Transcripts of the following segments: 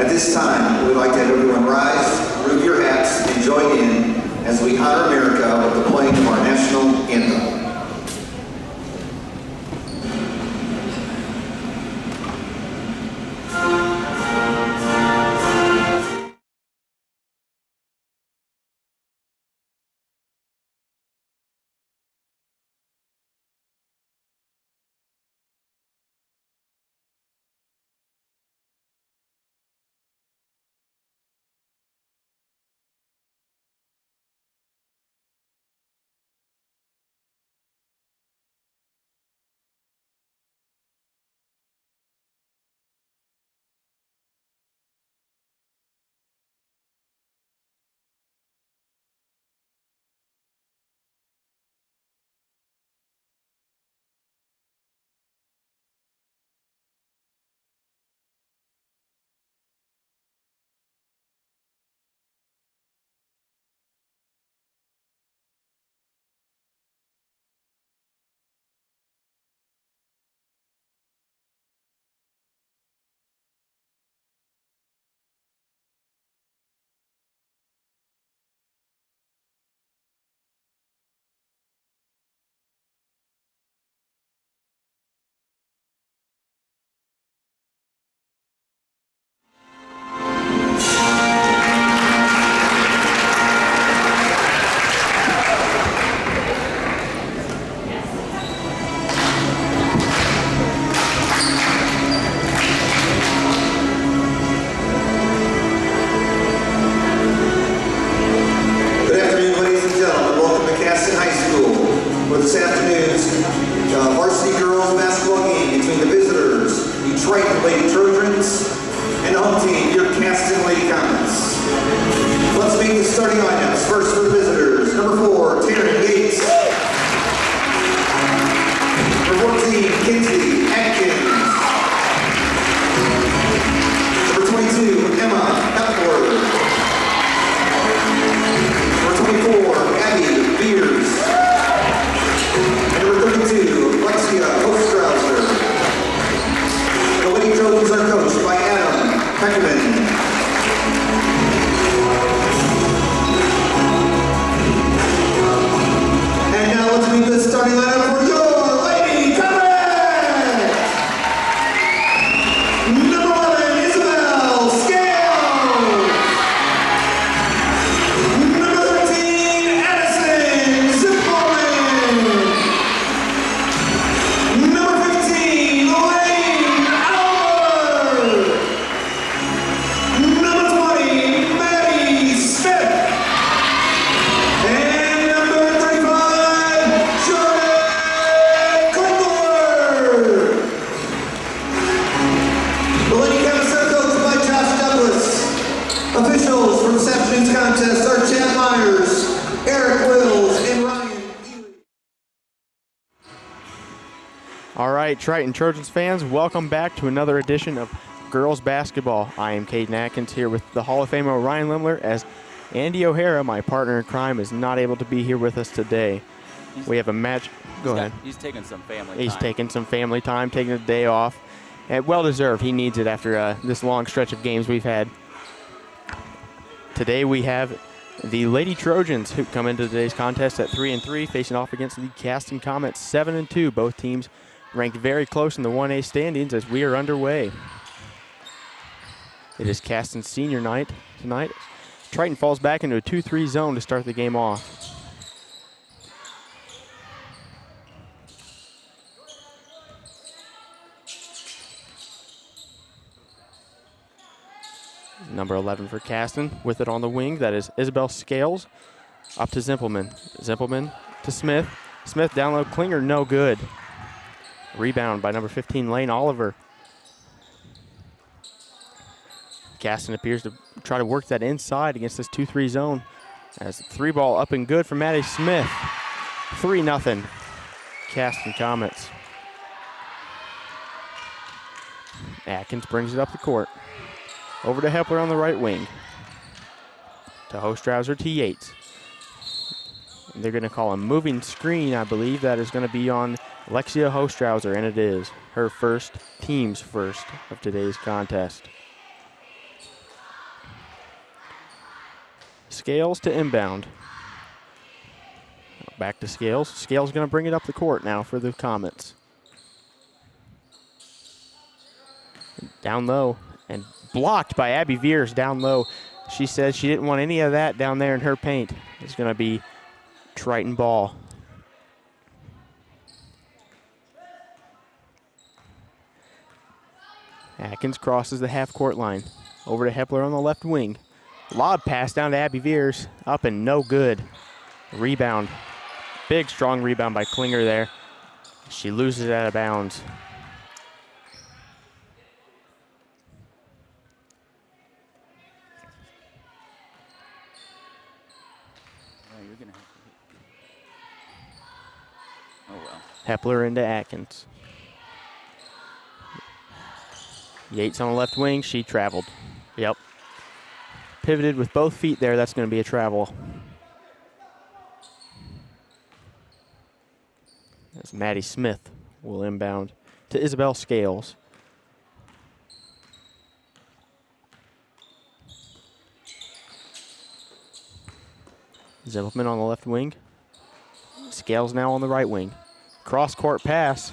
At this time, we'd like to have everyone rise, remove your hats, and join in as we honor America with the playing of our national anthem. This afternoon's varsity girls basketball game between the visitors, the Triton Lady Trojans, and the home team, your Caston Lady Comets. Let's meet the starting lineups. First for the visitors, number 4, Taren Yates. Number 14, Kinsey Atkins. Number 22, Hepler. Number 24, Abbey Viers. Number 32, Lexia Hostrawser. The Lady Trojans are coached by Adam Heckaman. And now let's meet the starting lineup for your Lady Comets! Number 11, Isabel Scales. Number 13, Addyson Viers. Number 15, Number 20, Smith. And number 35, Jolie Groves. The Lady Comets are coached by Josh Douglas. Officials for this afternoon's contest are Chad Myers, Eric Wills, and Ryan. All right, Triton Trojans fans, welcome back to another edition of Girls Basketball. I am Kaden Atkins here with the Hall of Famer Orion Lemler, as Andy O'Hara, my partner in crime, is not able to be here with us today. We have a match. Go ahead. He's taking some family time. He's taking some family time, taking a day off. And well-deserved. He needs it after this long stretch of games we've had. Today we have the Lady Trojans, who come into today's contest at 3-3, facing off against the Caston Comets 7-2. Both teams ranked very close in the 1A standings as we are underway. It is Caston's senior night tonight. Triton falls back into a 2-3 zone to start the game off. Number 11 for Caston, with it on the wing. That is Isabel Scales. Up to Zimpelman. Zimpelman to Smith. Smith down low. Klinger, no good. Rebound by number 15, Lane Oliver. Caston appears to try to work that inside against this 2-3 zone. As the 3-ball up and good for Maddie Smith. 3-0. Caston Comets. Atkins brings it up the court. Over to Hepler on the right wing. To Hostrawser to Yates. And they're going to call a moving screen, I believe. That is going to be on Lexia Hostrawser, and it is her first, team's first of today's contest. Scales to inbound. Back to Scales. Scales going to bring it up the court now for the Comets. Down low and blocked by Abbey Viers down low. She said she didn't want any of that down there in her paint. It's going to be Triton ball. Atkins crosses the half-court line. Over to Hepler on the left wing. Lob pass down to Abbey Viers. Up and no good. Rebound. Big, strong rebound by Klinger there. She loses it out of bounds. You're gonna have to. Oh well. Hepler into Atkins. Yates on the left wing. She traveled. Yep. Pivoted with both feet there. That's going to be a travel. As Maddie Smith will inbound to Isabel Scales. Zimmelman on the left wing. Scales now on the right wing. Cross-court pass.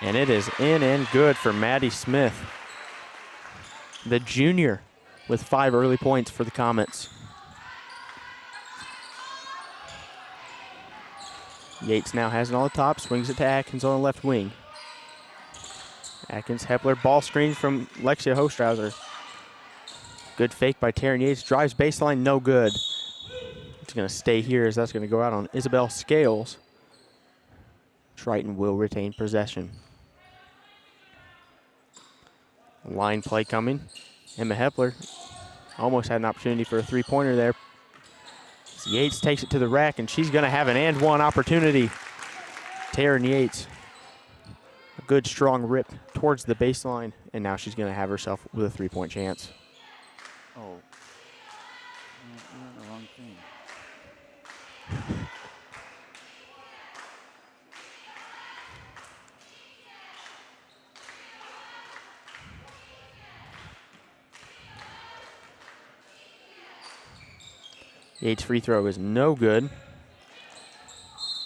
And it is in and good for Maddie Smith. The junior with 5 early points for the Comets. Yates now has it on the top, swings it to Atkins on the left wing. Atkins, Hepler, ball screen from Lexia Hostrawser. Good fake by Taren Yates, drives baseline, no good. It's going to stay here as that's going to go out on Isabel Scales. Triton will retain possession. Line play coming. Emma Hepler almost had an opportunity for a three-pointer there. Yates takes it to the rack, and she's going to have an and-one opportunity. Taren Yates, a good, strong rip towards the baseline, and now she's going to have herself with a three-point chance. Oh. You're on the wrong thing. Yates' free throw is no good.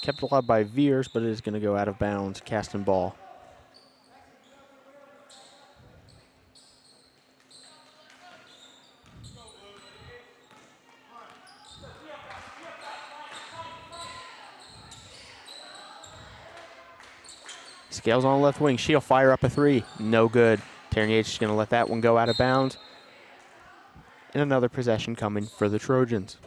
Kept alive by Viers, but it is going to go out of bounds. Caston ball. Scales on the left wing. She'll fire up a three. No good. Taren Yates is going to let that one go out of bounds. And another possession coming for the Trojans.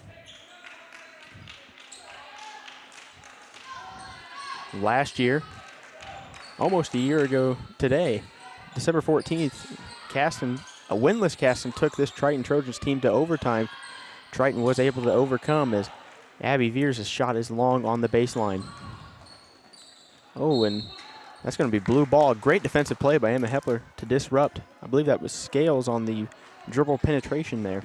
Last year, almost a year ago today, December 14th, Caston, a winless Caston, took this Triton Trojans team to overtime. Triton was able to overcome as Abbey Viers' shot is long on the baseline. Oh, and that's going to be blue ball. Great defensive play by Emma Hepler to disrupt. I believe that was Scales on the dribble penetration there.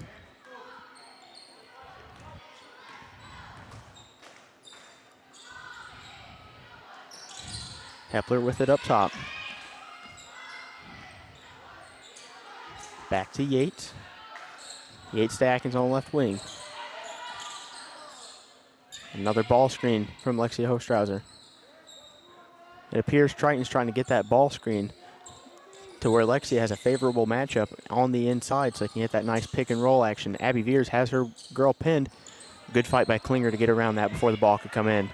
Hepler with it up top. Back to Yates. Yates to Atkins on the left wing. Another ball screen from Lexia Hostrawser. It appears Triton's trying to get that ball screen to where Lexia has a favorable matchup on the inside so they can get that nice pick and roll action. Abbey Viers has her girl pinned. Good fight by Klinger to get around that before the ball could come in.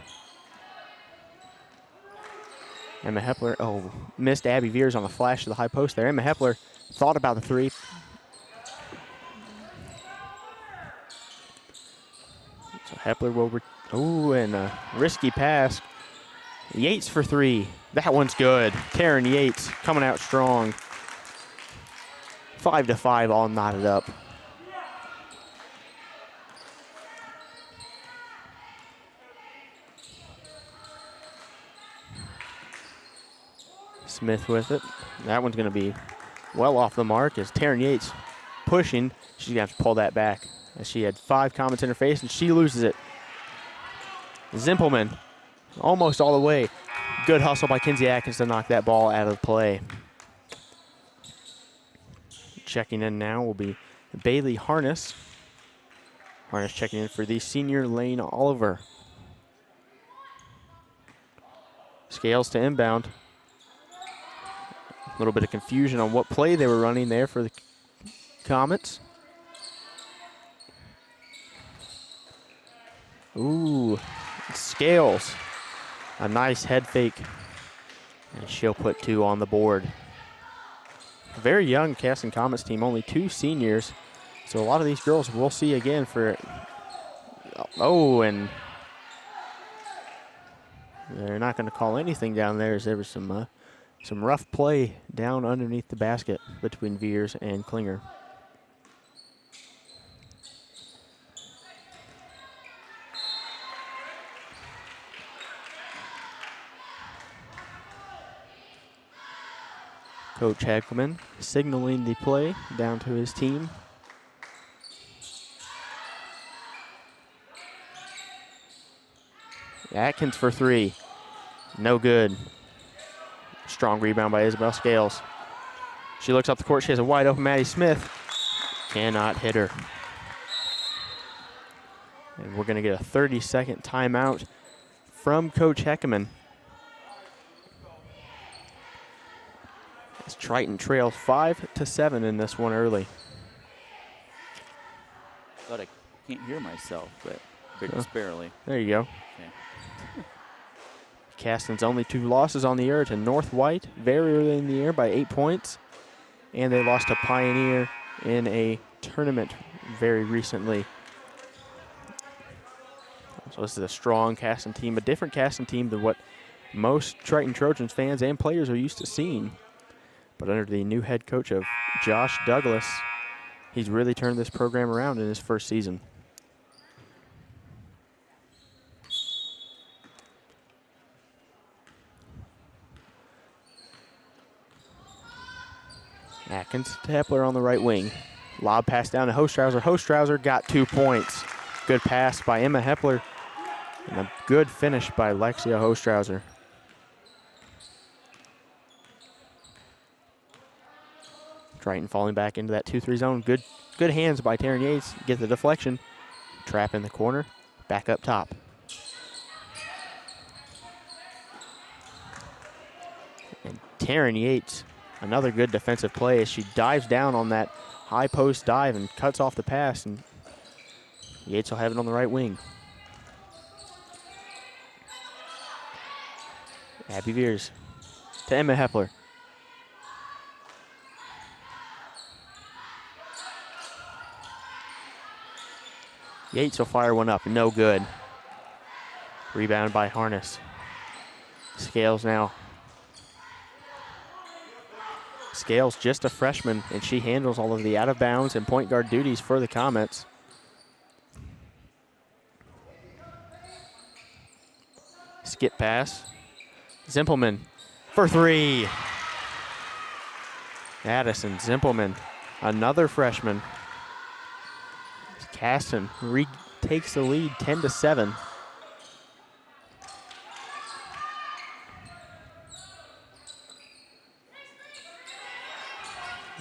Emma Hepler, oh, missed Abbey Viers on the flash to the high post there. Emma Hepler thought about the three. So Hepler will, and a risky pass. Yates for three. That one's good. Taren Yates coming out strong. 5-5, all knotted up. Smith with it. That one's going to be well off the mark as Taren Yates pushing. She's going to have to pull that back as she had 5 Comets in her face, and she loses it. Zimpelman almost all the way. Good hustle by Kinsey Atkins to knock that ball out of play. Checking in now will be Bailey Harness. Harness checking in for the senior Lane Oliver. Scales to inbound. A little bit of confusion on what play they were running there for the Comets. Ooh, Scales. A nice head fake. And she'll put 2 on the board. A very young Caston Comets team, only 2 seniors. So a lot of these girls we'll see again for, oh, and they're not going to call anything down there as there was some rough play down underneath the basket between Viers and Klinger. Coach Heckaman signaling the play down to his team. Atkins for 3. No good. Strong rebound by Isabel Scales. She looks up the court. She has a wide open Maddie Smith. Cannot hit her. And we're going to get a 30-second timeout from Coach Heckaman. As Triton trails 5-7 in this one early. Thought I can't hear myself, but just barely. There you go. Okay. Caston's only 2 losses on the year to North White, very early in the year by 8 points. And they lost to Pioneer in a tournament very recently. So this is a strong Caston team, a different Caston team than what most Triton Trojans fans and players are used to seeing. But under the new head coach of Josh Douglas, he's really turned this program around in his first season. Atkins to Hepler on the right wing. Lob pass down to Hostrawser. Hostrawser got 2 points. Good pass by Emma Hepler. And a good finish by Lexia Hostrawser. Triton falling back into that 2-3 zone. Good hands by Taren Yates. Get the deflection. Trap in the corner. Back up top. And Taren Yates, another good defensive play as she dives down on that high post dive and cuts off the pass. And Yates will have it on the right wing. Abbey Viers to Emma Hepler. Yates will fire one up, no good. Rebound by Harness. Scales now. Scales just a freshman, and she handles all of the out of bounds and point guard duties for the Comets. Skip pass. Zimpelman for 3. Addison Zimpelman, another freshman. Caston takes the lead 10-7.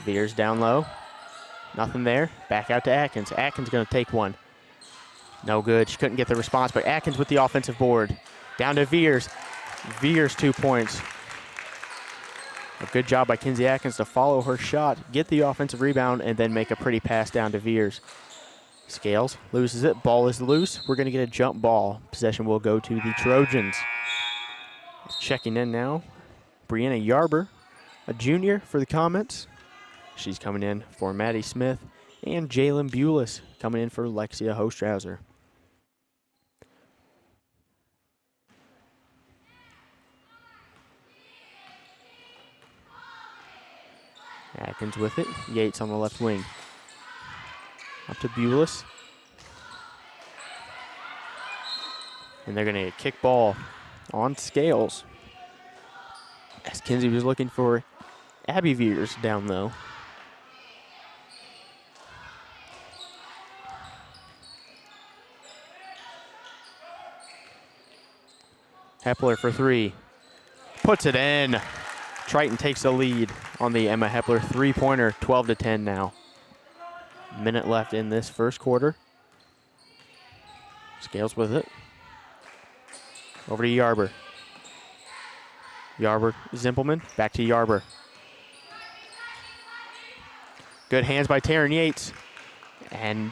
Viers down low. Nothing there. Back out to Atkins. Atkins going to take one. No good. She couldn't get the response, but Atkins with the offensive board. Down to Viers. Viers 2 points. A good job by Kinsey Atkins to follow her shot, get the offensive rebound, and then make a pretty pass down to Viers. Scales loses it. Ball is loose. We're going to get a jump ball. Possession will go to the Trojans. Checking in now, Brianna Yarber, a junior for the Comets. She's coming in for Maddie Smith, and Jaelyn Bules coming in for Lexia Hostrawser. Atkins with it. Yates on the left wing. Up to Bules. And they're going to get a kick ball on Scales. As Kinsey was looking for Abbey Viers down low. Hepler for 3. Puts it in. Triton takes the lead on the Emma Hepler three-pointer, 12-10 now. Minute left in this first quarter. Scales with it. Over to Yarber. Yarber, Zimpelman, back to Yarber. Good hands by Taren Yates. And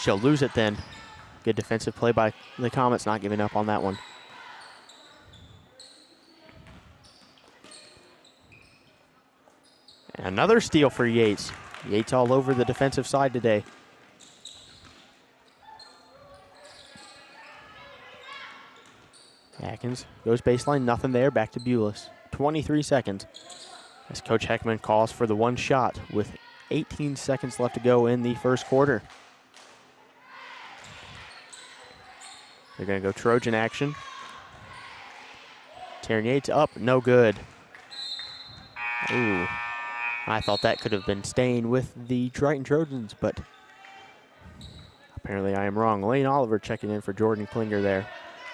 she'll lose it then. Good defensive play by the Comets, not giving up on that one. And another steal for Yates. Yates all over the defensive side today. Atkins goes baseline, nothing there, back to Bules. 23 seconds as Coach Heckaman calls for the one shot with 18 seconds left to go in the first quarter. They're going to go Trojan action. Taren Yates up, no good. Ooh, I thought that could have been staying with the Triton Trojans, but apparently I am wrong. Lane Oliver checking in for Jordan Klinger there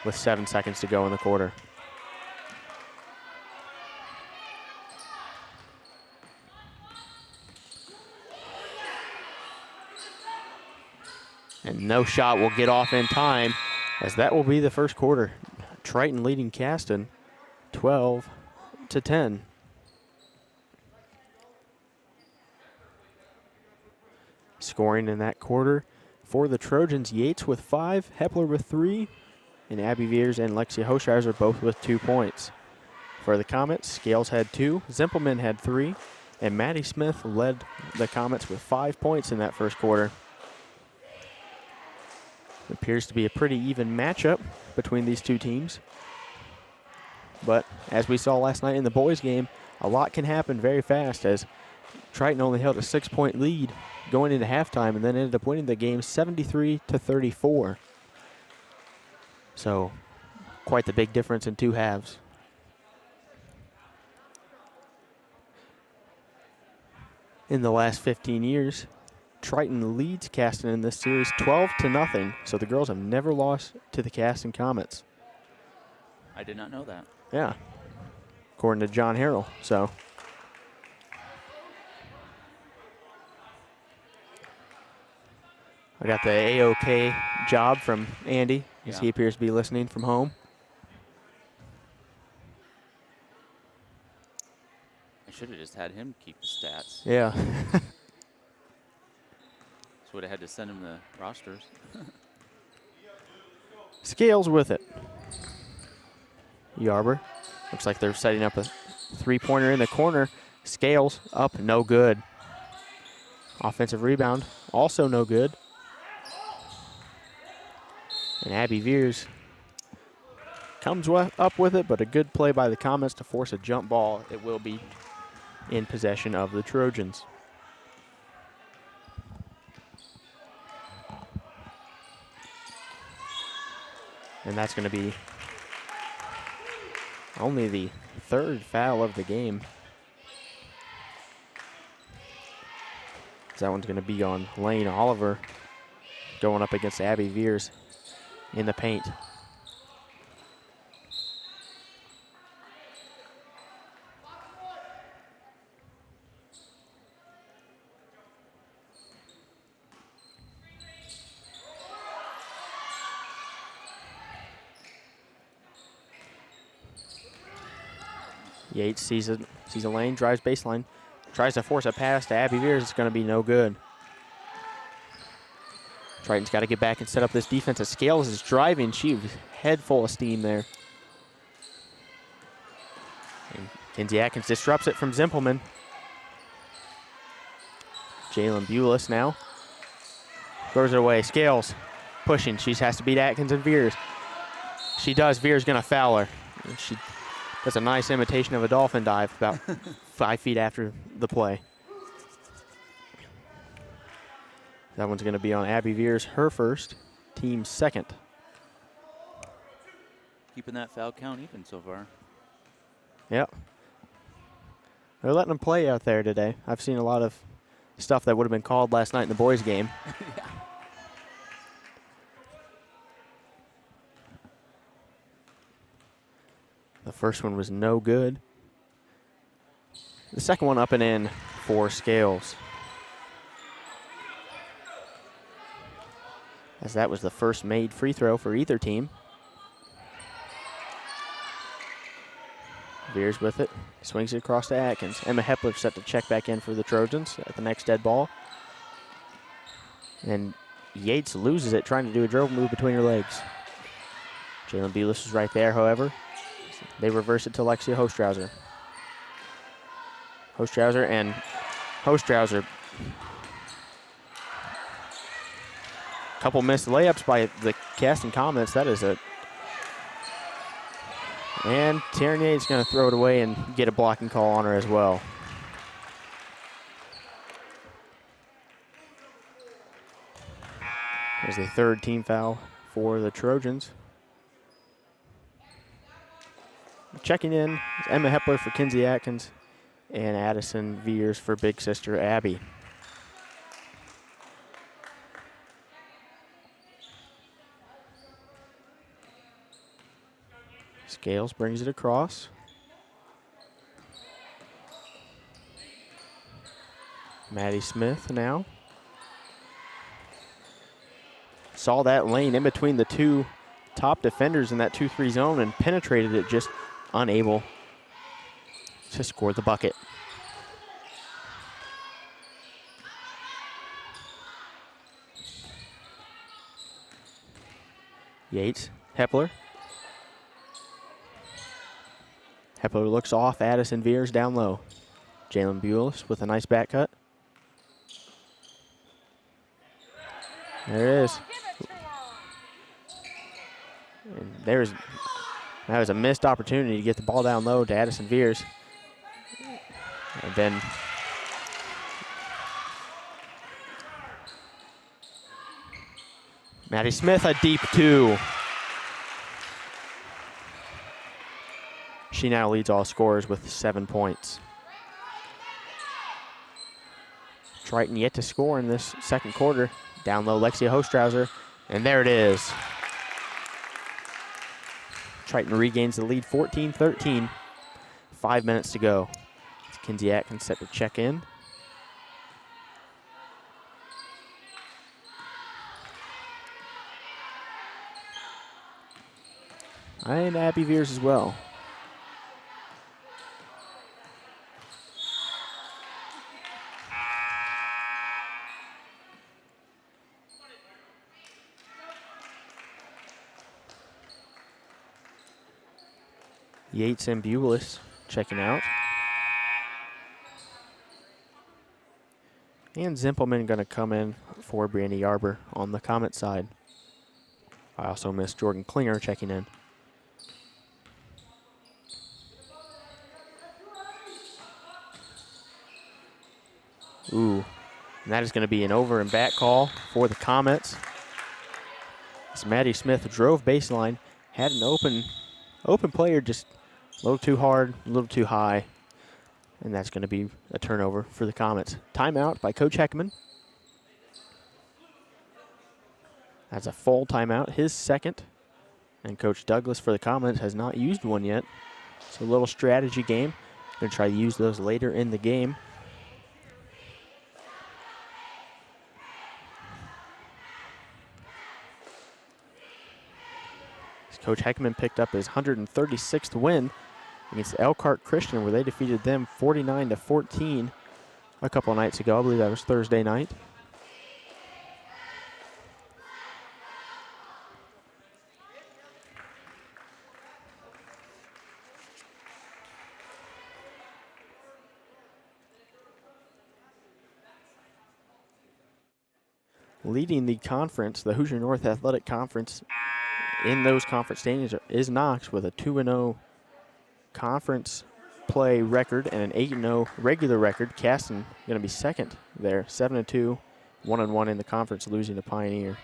with 7 seconds to go in the quarter. And no shot will get off in time, as that will be the first quarter. Triton leading Caston 12-10. Scoring in that quarter for the Trojans, Yates with 5, Hepler with 3, and Abbey Viers and Lexia Hostrawser both with 2 points. For the Comets, Scales had 2, Zimpelman had 3, and Maddie Smith led the Comets with 5 points in that first quarter. It appears to be a pretty even matchup between these two teams. But as we saw last night in the boys' game, a lot can happen very fast, as Triton only held a 6-point lead going into halftime and then ended up winning the game 73-34. So quite the big difference in two halves. In the last 15 years, Triton leads Caston in this series 12-0. So the girls have never lost to the Caston Comets. I did not know that. Yeah, according to John Harrell. So I got the A-OK job from Andy, as he appears to be listening from home. I should have just had him keep the stats. Yeah. Would have had to send him the rosters. Scales with it. Yarber. Looks like they're setting up a three-pointer in the corner. Scales up, no good. Offensive rebound, also no good. And Abbey Viers comes up with it, but a good play by the Comets to force a jump ball. It will be in possession of the Trojans. And that's going to be only the third foul of the game. That one's going to be on Lane Oliver going up against Abbey Viers in the paint. Yates sees a lane, drives baseline, tries to force a pass to Abbey Viers. It's going to be no good. Triton's got to get back and set up this defense. As Scales is driving, she was head full of steam there. And Kinsey Atkins disrupts it from Zimpelman. Jaelyn Bules now throws it away. Scales pushing. She has to beat Atkins and Viers. She does. Viers going to foul her. She does a nice imitation of a dolphin dive about 5 feet after the play. That one's going to be on Abbey Viers, her first, team second. Keeping that foul count even so far. Yep. They're letting them play out there today. I've seen a lot of stuff that would have been called last night in the boys' game. Yeah. The first one was no good. The second one up and in for Scales. as that was the first made free throw for either team. Viers with it, swings it across to Atkins. Emma Hepler set to check back in for the Trojans at the next dead ball. And Yates loses it trying to do a dribble move between her legs. Jaelyn Bules is right there, however. They reverse it to Lexia Hostrawser. Hostrawser. Couple missed layups by the Caston Comets. That is it. And Taren Yates is going to throw it away and get a blocking call on her as well. There's the third team foul for the Trojans. Checking in is Emma Hepler for Kinsey Atkins and Addyson Viers for big sister Abbey. Scales brings it across. Maddie Smith now. Saw that lane in between the two top defenders in that 2-3 zone and penetrated it, just unable to score the bucket. Yates, Hepler. Hepler looks off, Addyson Viers down low. Jaelyn Bules with a nice back cut. There it is. And that was a missed opportunity to get the ball down low to Addyson Viers. And then Maddie Smith, a deep two. She now leads all scorers with 7 points. Triton yet to score in this second quarter. Down low, Lexia Hostrawser, and there it is. Triton regains the lead, 14-13. 5 minutes to go. It's Kinsey Atkins set to check in. And Abbey Viers as well. Yates and Bules checking out. And Zimpelman going to come in for Brianna Yarber on the Comet side. I also missed Jordan Klinger checking in. Ooh, and that is going to be an over and back call for the Comets. As Maddie Smith drove baseline, had an open player, just a little too hard, a little too high, and that's going to be a turnover for the Comets. Timeout by Coach Heckaman. That's a full timeout, his second, and Coach Douglas for the Comets has not used one yet. It's a little strategy game. Going to try to use those later in the game. Coach Heckaman picked up his 136th win against Elkhart Christian, where they defeated them 49-14 a couple of nights ago. I believe that was Thursday night. Leading the conference, the Hoosier North Athletic Conference, in those conference standings is Knox with a 2-0 conference play record and an 8-0 regular record. Caston going to be second there, 7-2, 1-1 in the conference, losing to Pioneer.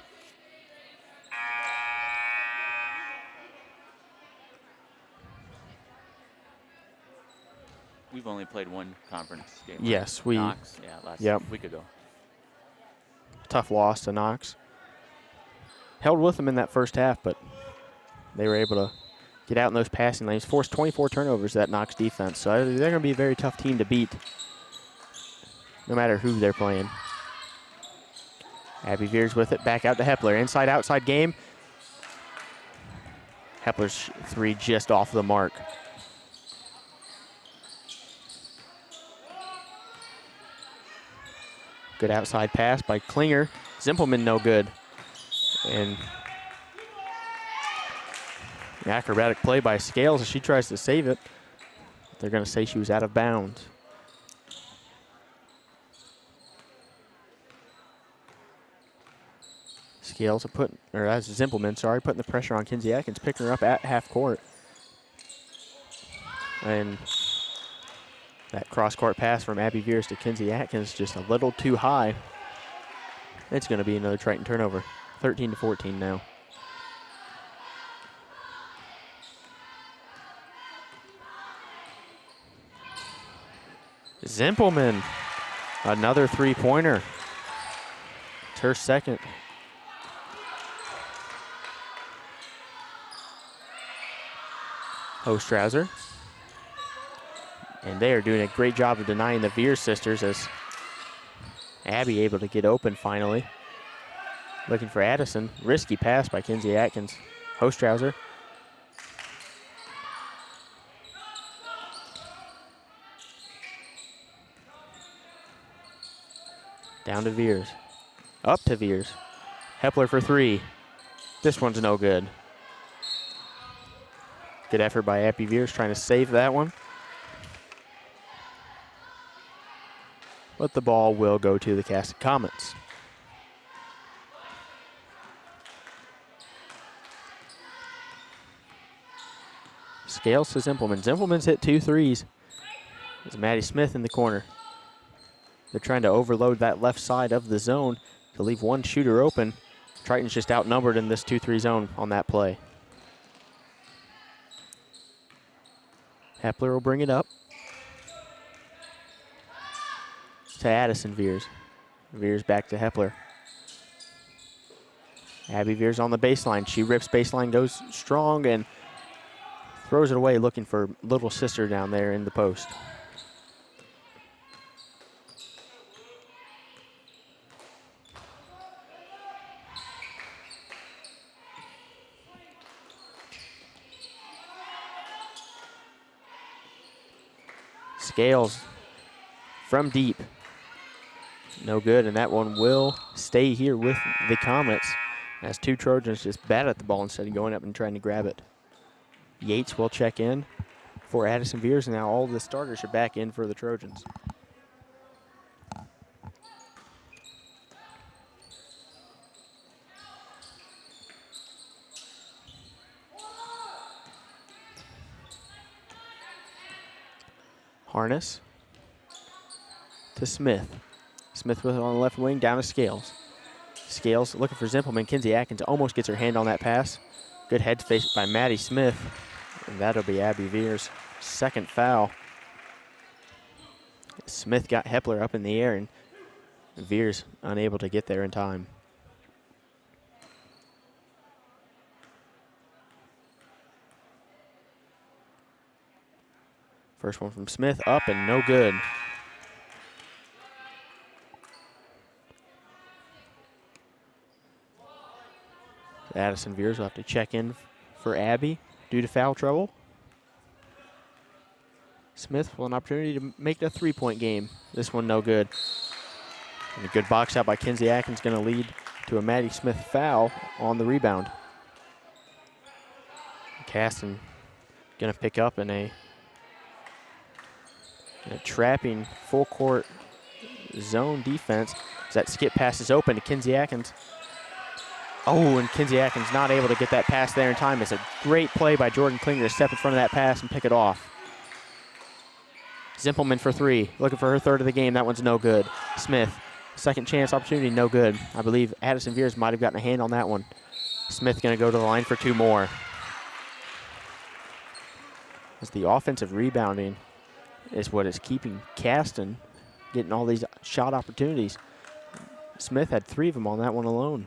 We've only played one conference game. Yes, Knox, last week ago. Tough loss to Knox. Held with them in that first half, but they were able to get out in those passing lanes. Forced 24 turnovers, that Knox defense. So they're going to be a very tough team to beat, no matter who they're playing. Abbey Viers with it, back out to Hepler. Inside-outside game. Hepler's three just off the mark. Good outside pass by Klinger. Zimpelman no good. And an acrobatic play by Scales as she tries to save it. They're going to say she was out of bounds. Scales are putting, or that's Zimpelman, sorry, putting the pressure on Kinsey Atkins, picking her up at half court. And that cross-court pass from Abbey Viers to Kinsey Atkins just a little too high. It's going to be another Triton turnover. 13-14 now. Zimpelman, another three-pointer. It's her second. Hostrawser. And they are doing a great job of denying the Viers sisters as Abbey able to get open finally. Looking for Addison. Risky pass by Kinsey Atkins. Hostrawser. Down to Viers. Up to Viers. Hepler for three. This one's no good. Good effort by Abbey Viers trying to save that one. But the ball will go to the Caston Comets. Scales to Zimpelman. Zimpelman's hit 2 threes. There's Maddie Smith in the corner. They're trying to overload that left side of the zone to leave one shooter open. Triton's just outnumbered in this 2-3 zone on that play. Hepler will bring it up to Addyson Viers. Viers back to Hepler. Abbey Viers on the baseline. She rips baseline, goes strong, and throws it away looking for little sister down there in the post. Scales from deep. No good, and that one will stay here with the Comets as two Trojans just bat at the ball instead of going up and trying to grab it. Yates will check in for Addyson Viers, and now all the starters are back in for the Trojans. Harness to Smith. Smith with it on the left wing, down to Scales. Scales looking for Zimpelman. Kinsey Atkins almost gets her hand on that pass. Good head face by Maddie Smith. And that'll be Abbey Viers' second foul. Smith got Hepler up in the air, and Viers unable to get there in time. First one from Smith, up and no good. Addyson Viers will have to check in for Abbey due to foul trouble. Smith with an opportunity to make it a three-point game. This one no good. And a good box out by Kinsey Atkins, going to lead to a Maddie Smith foul on the rebound. Caston going to pick up in a trapping full court zone defense. As that skip pass is open to Kinsey Atkins. Oh, and Kinsey Atkins not able to get that pass there in time. It's a great play by Jordan Klinger to step in front of that pass and pick it off. Zimpelman for three, looking for her third of the game. That one's no good. Smith, second chance opportunity, no good. I believe Addyson Viers might have gotten a hand on that one. Smith going to go to the line for two more. As the offensive rebounding is what is keeping Caston getting all these shot opportunities. Smith had 3 of them on that one alone.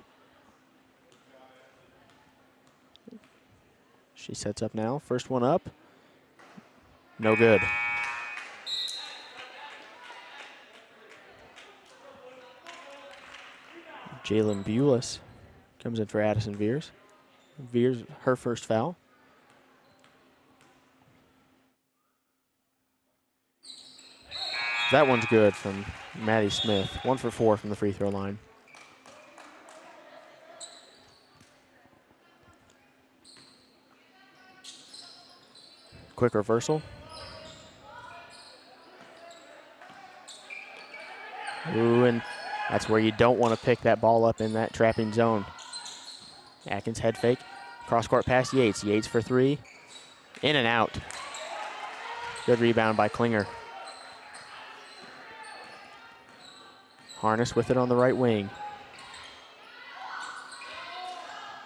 She sets up now. First one up. No good. Jaelyn Bules comes in for Addyson Viers. Viers, her first foul. That one's good from Maddie Smith. 1 for 4 from the free throw line. Quick reversal. Ooh, and that's where you don't want to pick that ball up in that trapping zone. Atkins head fake. Cross-court pass Yates. Yates for 3. In and out. Good rebound by Klinger. Harness with it on the right wing.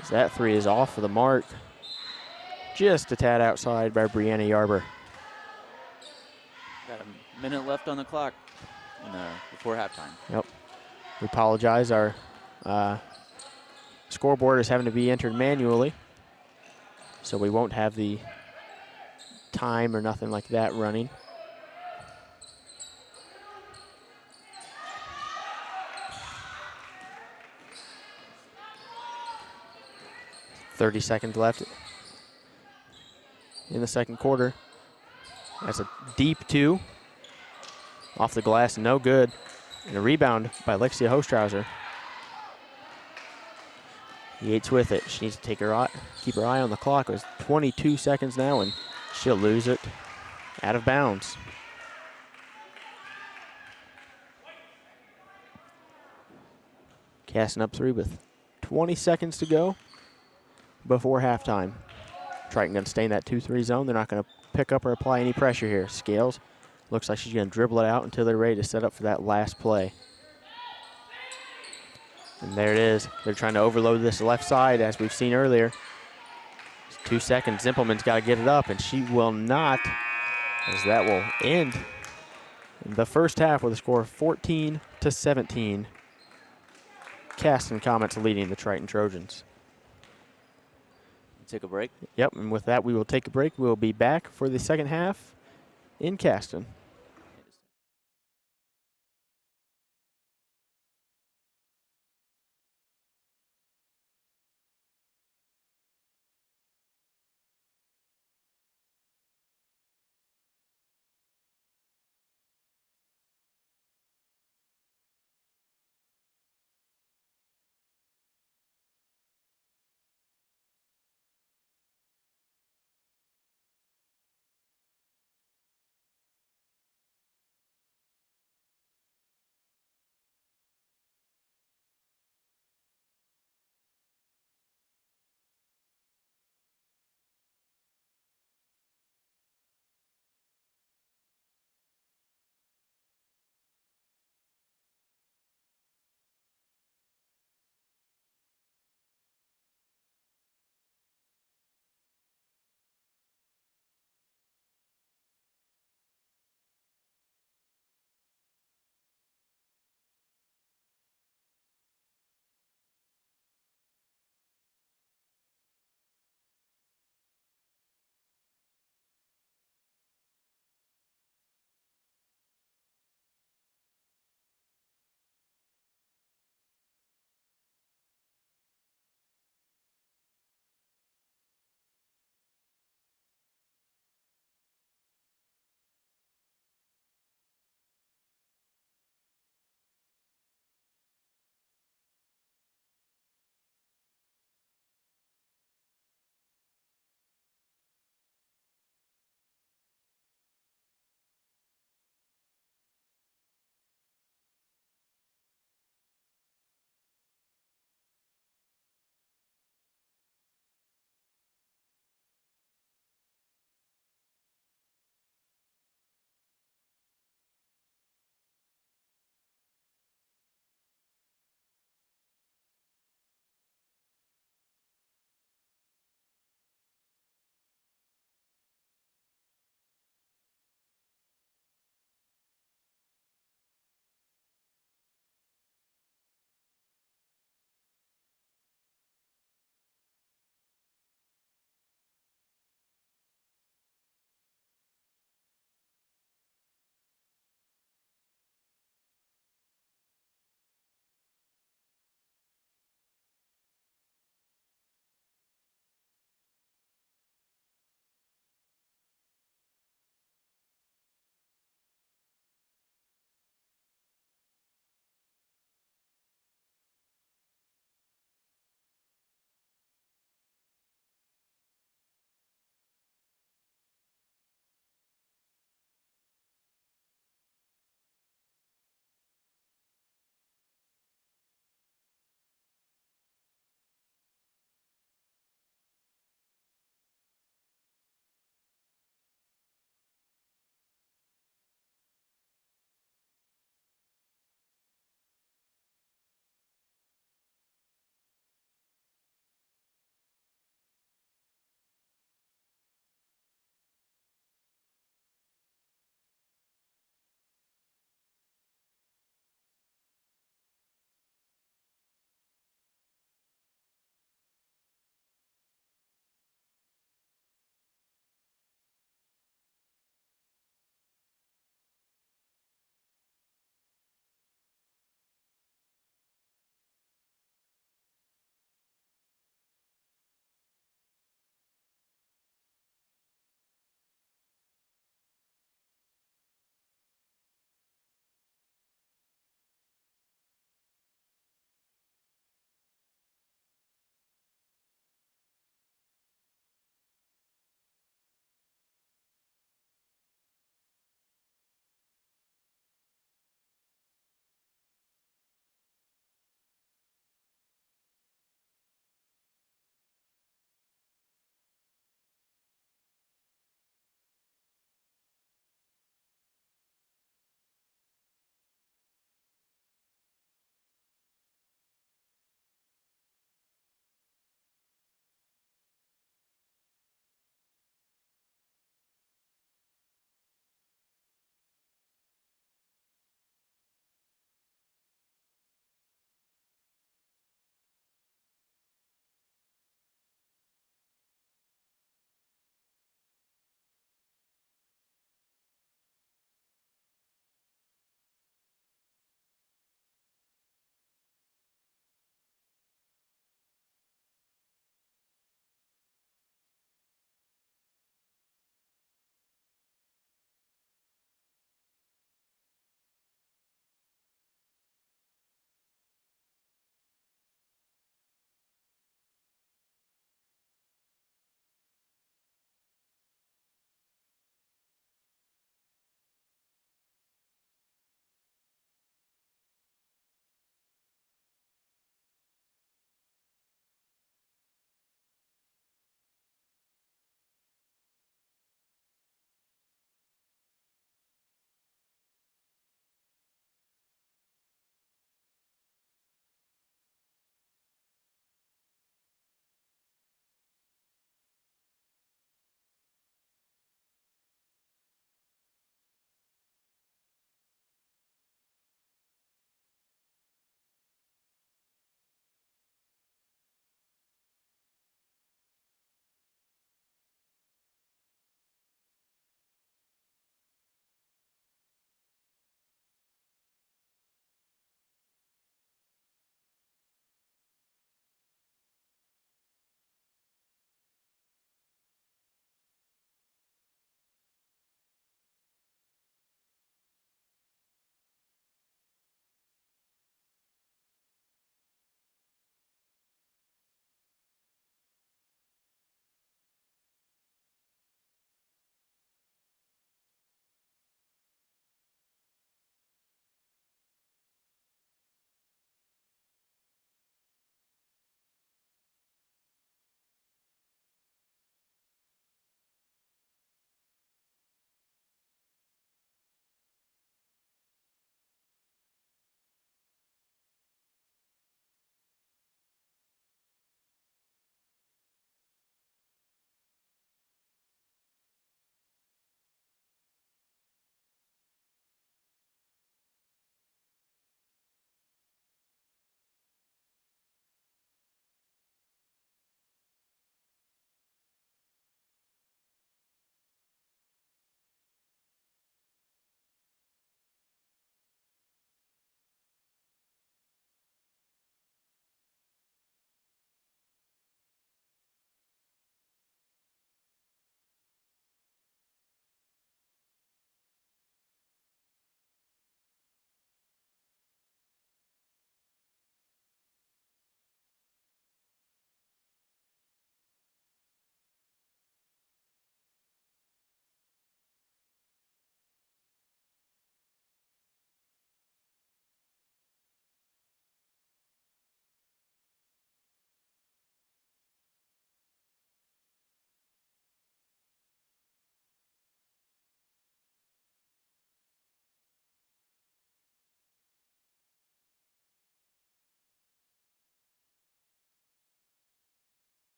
As that 3 is off for the mark. Just a tad outside by Brianna Yarber. Got a minute left on the clock before halftime. Yep. We apologize. Our scoreboard is having to be entered manually, so we won't have the time or nothing like that running. .30 left in the second quarter. That's a deep 2. Off the glass, no good. And a rebound by Lexia Hostrawser. Yates with it. She needs to keep her eye on the clock. It was 22 seconds now, and she'll lose it out of bounds. Caston up 3 with 20 seconds to go before halftime. Triton going to stay in that 2-3 zone. They're not going to pick up or apply any pressure here. Scales looks like she's going to dribble it out until they're ready to set up for that last play. And there it is. They're trying to overload this left side, as we've seen earlier. 2 seconds. Zimpelman's got to get it up, and she will not, as that will end the first half with a score of 14-17. Caston Comets leading the Triton Trojans. Take a break. Yep, and with that, we will take a break. We'll be back for the second half in Caston.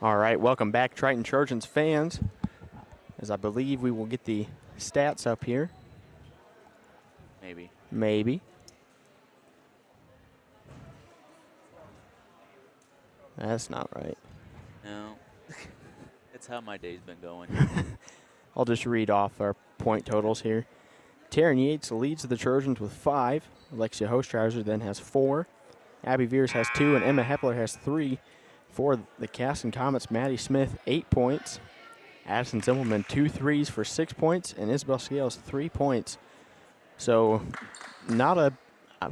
All right, welcome back, Triton Trojans fans, as I believe we will get the stats up here. Maybe. That's not right. No. That's how my day's been going. I'll just read off our point totals here. Taren Yates leads the Trojans with 5. Lexia Hostrawser then has 4. Abbey Viers has 2, and Emma Hepler has 3. For the Caston Comets, Maddie Smith, 8 points. Addison Zimmelman, 2 threes for 6 points, and Isabel Scales, 3 points. So not a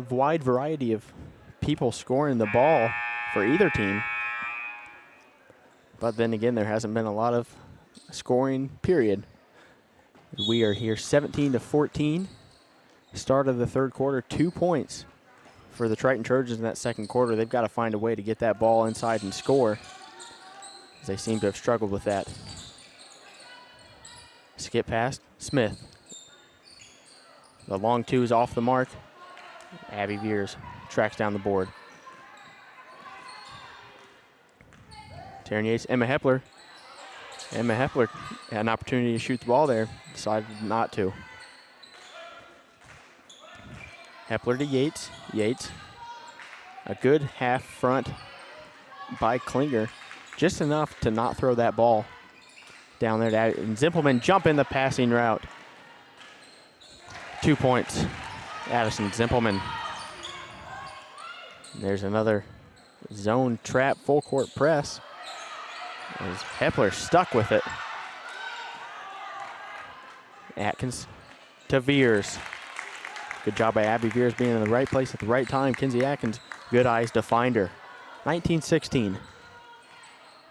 wide variety of people scoring the ball for either team. But then again, there hasn't been a lot of scoring, period. We are here 17-14. Start of the third quarter, 2 points for the Triton Trojans in that second quarter. They've got to find a way to get that ball inside and score, as they seem to have struggled with that. Skip past Smith. The long 2 is off the mark. Abbey Viers tracks down the board. Taren Yates, Emma Hepler. Emma Hepler had an opportunity to shoot the ball there, decided not to. Hepler to Yates. Yates, a good half front by Klinger, just enough to not throw that ball down there. And Zimpelman jump in the passing route. 2 points, Addison Zimpelman. There's another zone trap full court press. As Hepler stuck with it. Atkins to Viers. Good job by Abbey Viers being in the right place at the right time. Kinsey Atkins, good eyes to find her. 19-16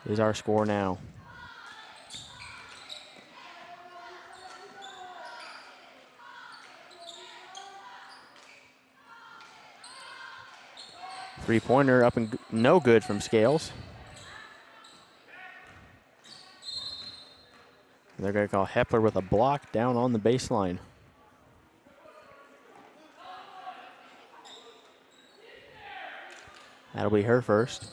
is our score now. Three-pointer up and no good from Scales. They're going to call Hepler with a block down on the baseline. That'll be her first.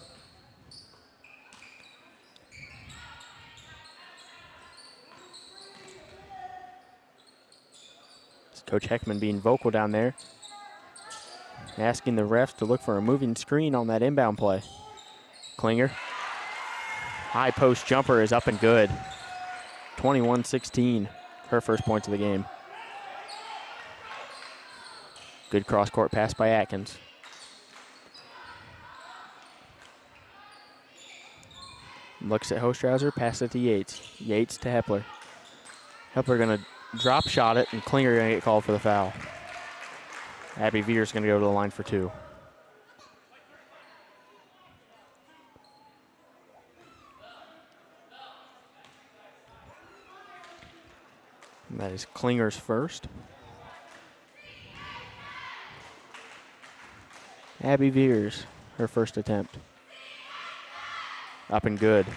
Coach Heckaman being vocal down there, asking the refs to look for a moving screen on that inbound play. Klinger. High post jumper is up and good. 21-16, her first points of the game. Good cross-court pass by Atkins. Looks at Hostrawser, passes it to Yates. Yates to Hepler. Hepler gonna drop shot it, and Klinger gonna get called for the foul. Abbey Viers gonna go to the line for 2. And that is Klinger's first. Abbey Viers, her first attempt. Up and good.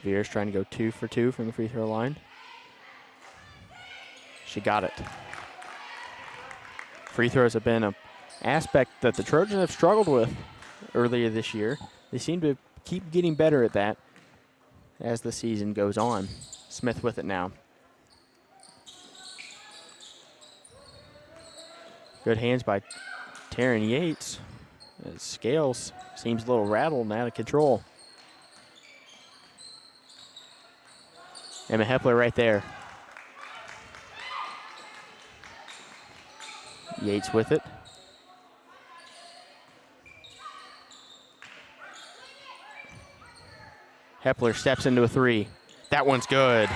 Viers trying to go 2 for 2 from the free throw line. She got it. Free throws have been an aspect that the Trojans have struggled with earlier this year. They seem to keep getting better at that as the season goes on. Smith with it now. Good hands by Taren Yates. Scales seems a little rattled and out of control. Emma Hepler right there. Yates with it. Hepler steps into a 3. That one's good.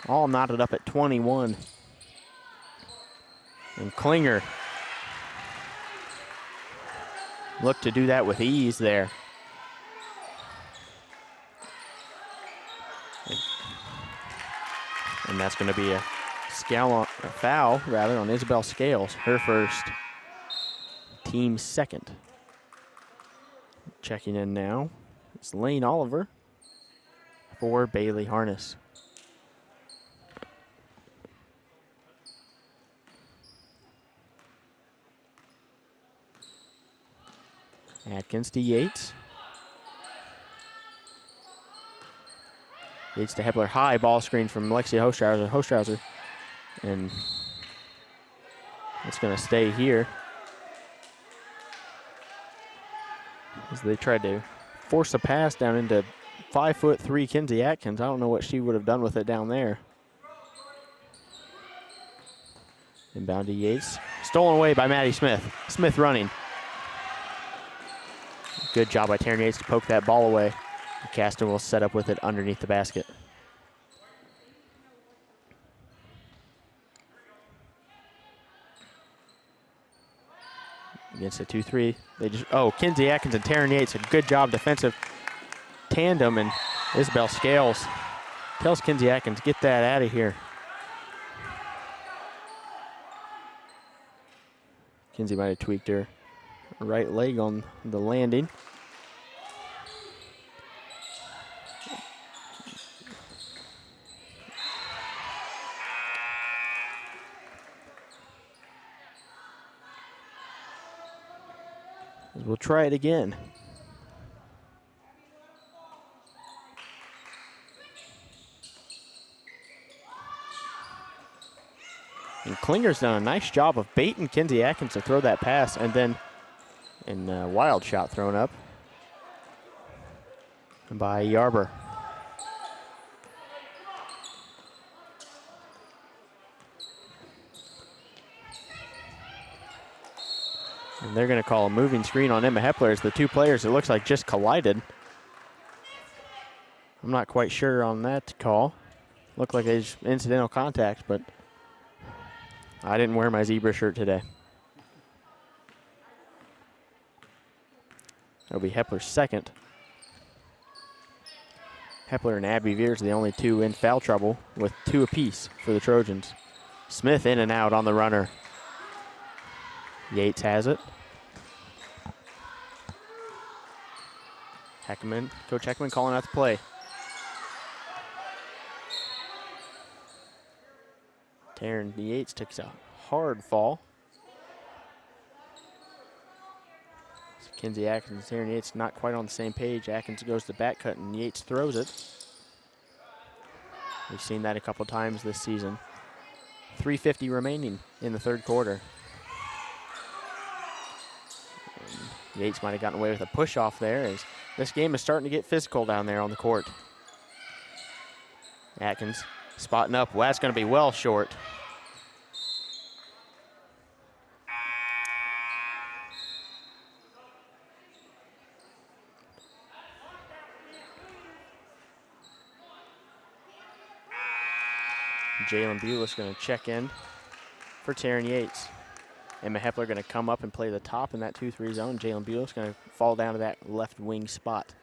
All knotted up at 21. And Klinger looked to do that with ease there. And that's going to be a foul on Isabel Scales, her first, team second. Checking in now, it's Lane Oliver for Bailey Harness. Atkins to Yates. Yates to Hepler. High ball screen from Lexia Hostrawser. And it's going to stay here as they tried to force a pass down into 5'3" Kinsey Atkins. I don't know what she would have done with it down there. Inbound to Yates. Stolen away by Maddie Smith. Smith running. Good job by Taren Yates to poke that ball away. Caston will set up with it underneath the basket. Against a 2-3. Kinsey Atkins and Taren Yates, a good job defensive tandem, and Isabel Scales tells Kinsey Atkins, get that out of here. Kinsey might have tweaked her right leg on the landing. We'll try it again. And Klinger's done a nice job of baiting Kinsey Atkins to throw that pass, and then a wild shot thrown up by Yarber. And they're going to call a moving screen on Emma Hepler as the two players, it looks like, just collided. I'm not quite sure on that call. Looked like it's incidental contact, but I didn't wear my zebra shirt today. It'll be Hepler's second. Hepler and Abbey Viers are the only two in foul trouble with 2 apiece for the Trojans. Smith in and out on the runner. Yates has it. Heckaman, Coach Heckaman calling out the play. Taren Yates takes a hard fall. So Kinsey Atkins and Taren Yates not quite on the same page. Atkins goes to back cut and Yates throws it. We've seen that a couple times this season. 3:50 remaining in the third quarter. Yates might have gotten away with a push off there as this game is starting to get physical down there on the court. Atkins spotting up. Well, that's going to be well short. Jaelyn Bules going to check in for Taren Yates. Emma Hepler going to come up and play the top in that 2-3 zone. Jaelyn Bules going to fall down to that left wing spot.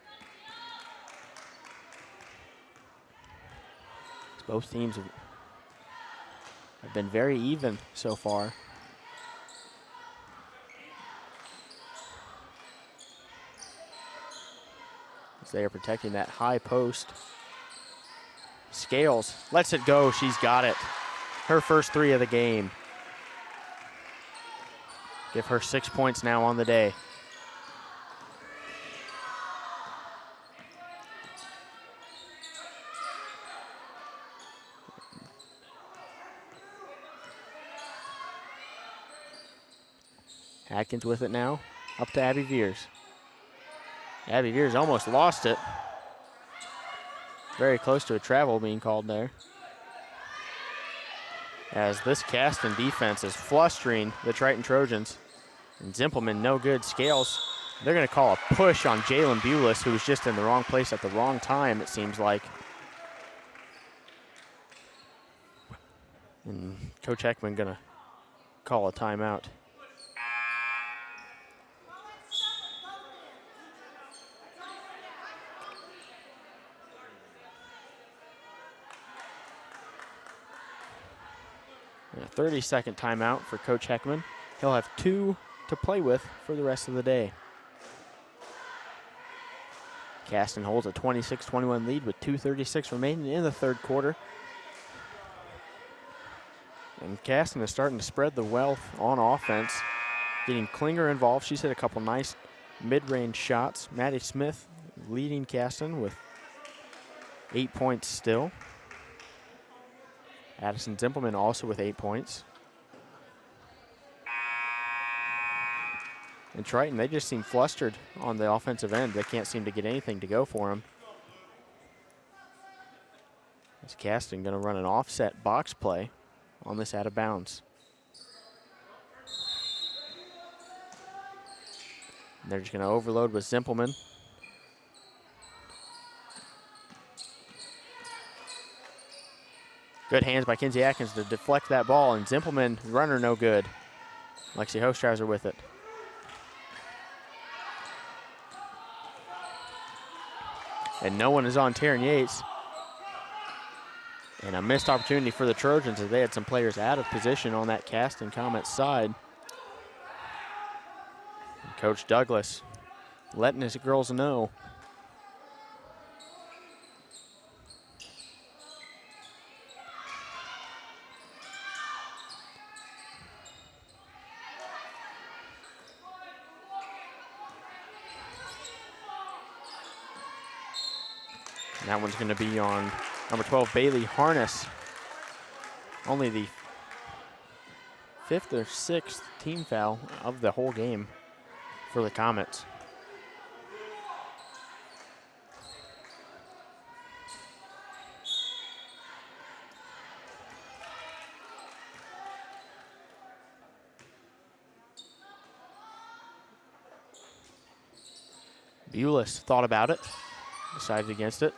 Both teams have been very even so far. As they are protecting that high post. Scales lets it go. She's got it. Her first 3 of the game. Give her 6 points now on the day. Atkins with it now, up to Abbey Viers. Abbey Viers almost lost it. Very close to a travel being called there. As this Caston defense is flustering the Triton Trojans. And Zimpelman no good. Scales, they're going to call a push on Jaelyn Bules, who was just in the wrong place at the wrong time, it seems like. And Coach Heckaman going to call a timeout. And a 30-second timeout for Coach Heckaman. He'll have 2 to play with for the rest of the day. Caston holds a 26-21 lead with 2:36 remaining in the third quarter. And Caston is starting to spread the wealth on offense, getting Klinger involved. She's hit a couple nice mid-range shots. Maddie Smith leading Caston with 8 points still. Addison Zimpelman also with 8 points. And Triton, they just seem flustered on the offensive end. They can't seem to get anything to go for them. Is Caston going to run an offset box play on this out of bounds? And they're just going to overload with Zimpelman. Good hands by Kinsey Atkins to deflect that ball, and Zimpelman, runner no good. Lexia Hostrawser with it. And no one is on Taren Yates. And a missed opportunity for the Trojans as they had some players out of position on that Caston Comets side. And Coach Douglas letting his girls know. And that one's going to be on number 12, Bailey Harness. Only the 5th or 6th team foul of the whole game for the Comets. Bules thought about it, decided against it.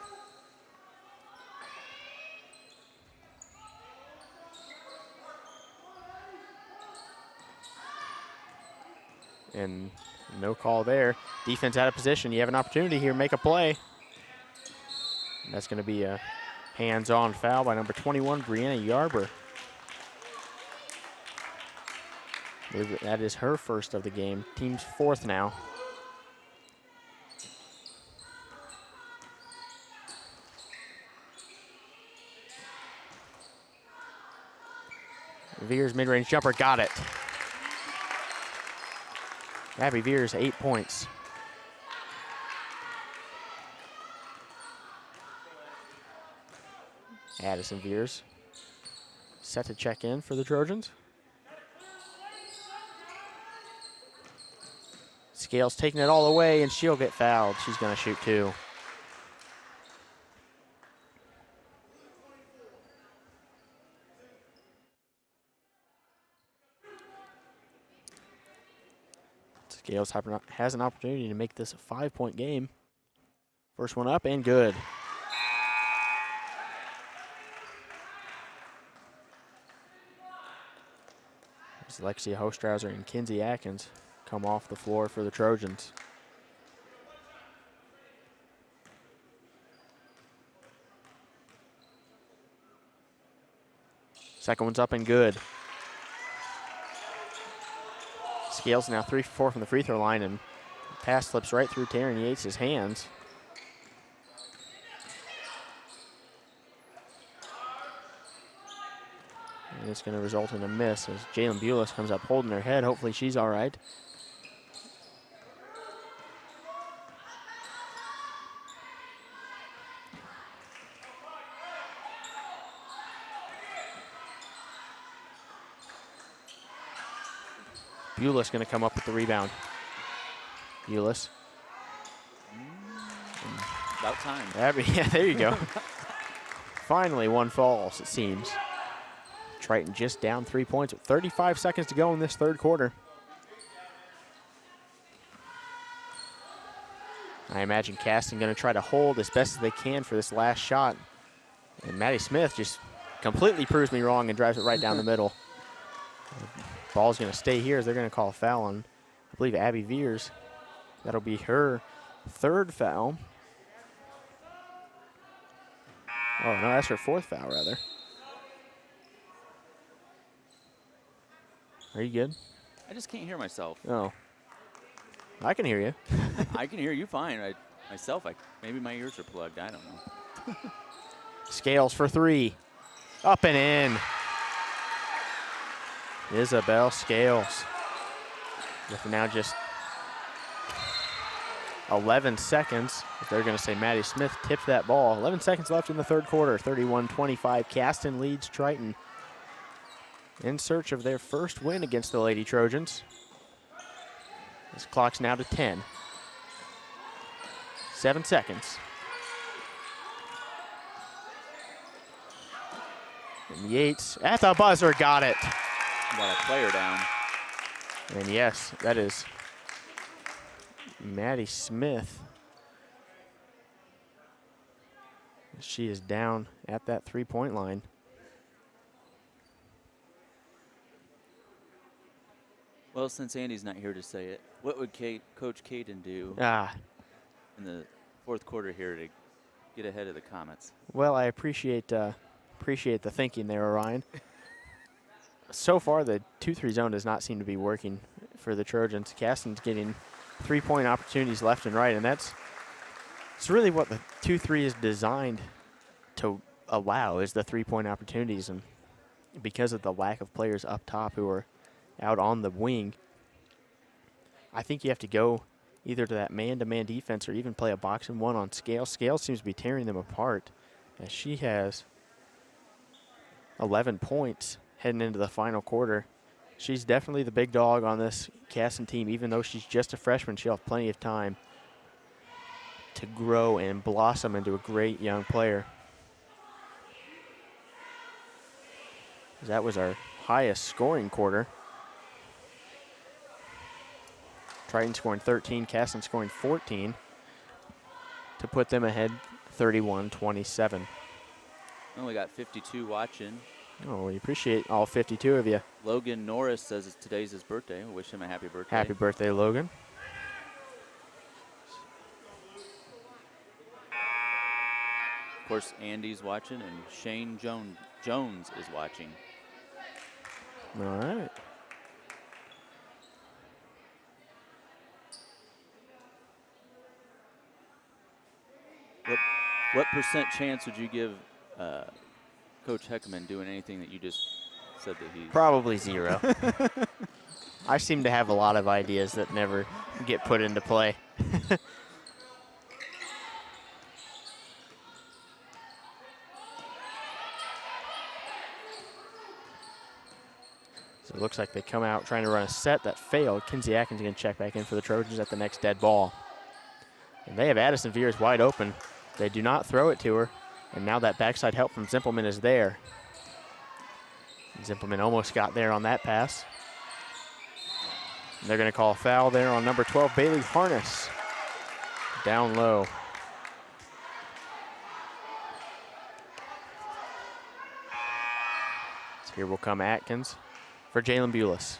And no call there. Defense out of position. You have an opportunity here, make a play. And that's going to be a hands-on foul by number 21, Brianna Yarber. I believe that is her first of the game. Team's 4th now. Viers mid-range jumper, got it. Abbey Viers, 8 points. Addyson Viers set to check in for the Trojans. Scales taking it all away, and she'll get fouled. She's going to shoot 2. Scales has an opportunity to make this a 5-point game. First one up and good. There's Lexia Hostrawser and Kinsey Atkins come off the floor for the Trojans. Second one's up and good. Scales now 3 for 4 from the free throw line, and pass slips right through Taren Yates' hands. And it's going to result in a miss as Jaelyn Bules comes up holding her head. Hopefully she's all right. Bules going to come up with the rebound. Bules. About time. Abbey, yeah, there you go. Finally, one falls, it seems. Triton just down 3 points with 35 seconds to go in this third quarter. I imagine Caston going to try to hold as best as they can for this last shot. And Maddie Smith just completely proves me wrong and drives it right down the middle. Ball's going to stay here as they're going to call a foul on, I believe, Abbey Viers. That'll be her 3rd foul. Oh, no, that's her 4th foul, rather. Are you good? I just can't hear myself. Oh. I can hear you. I can hear you fine. myself. Maybe my ears are plugged. I don't know. Scales for 3. Up and in. Isabel Scales. With now just 11 seconds. If they're going to say Maddie Smith tipped that ball. 11 seconds left in the third quarter. 31-25. Caston leads Triton in search of their first win against the Lady Trojans. This clock's now to 10. 7 seconds. And Yates at the buzzer got it. Got a player down. And yes, that is Maddie Smith. She is down at that three-point line. Well, since Andy's not here to say it, what would Coach Kaden do in the fourth quarter here to get ahead of the Comets? Well, I appreciate the thinking there, Orion. So far, the 2-3 zone does not seem to be working for the Trojans. Caston's getting three-point opportunities left and right, and it's really what the 2-3 is designed to allow, is the three-point opportunities. And because of the lack of players up top who are out on the wing, I think you have to go either to that man-to-man defense or even play a box-and-one on Scales. Scales seems to be tearing them apart, as she has 11 points heading into the final quarter. She's definitely the big dog on this Caston team. Even though she's just a freshman, she'll have plenty of time to grow and blossom into a great young player. That was our highest scoring quarter. Triton scoring 13, Caston scoring 14 to put them ahead 31-27. Only got 52 watching. Oh, we appreciate all 52 of you. Logan Norris says today's his birthday. Wish him a happy birthday. Happy birthday, Logan. Of course, Andy's watching, and Shane Jones is watching. All right. What percent chance would you give Coach Heckaman doing anything that you just said that he... Probably 0. I seem to have a lot of ideas that never get put into play. So it looks like they come out trying to run a set that failed. Kinsey Atkins is going to check back in for the Trojans at the next dead ball. And they have Addyson Viers wide open. They do not throw it to her. And now that backside help from Zimpelman is there. Zimpelman almost got there on that pass. And they're going to call a foul there on number 12, Bailey Harness. Down low. So here will come Atkins for Jaelyn Bules.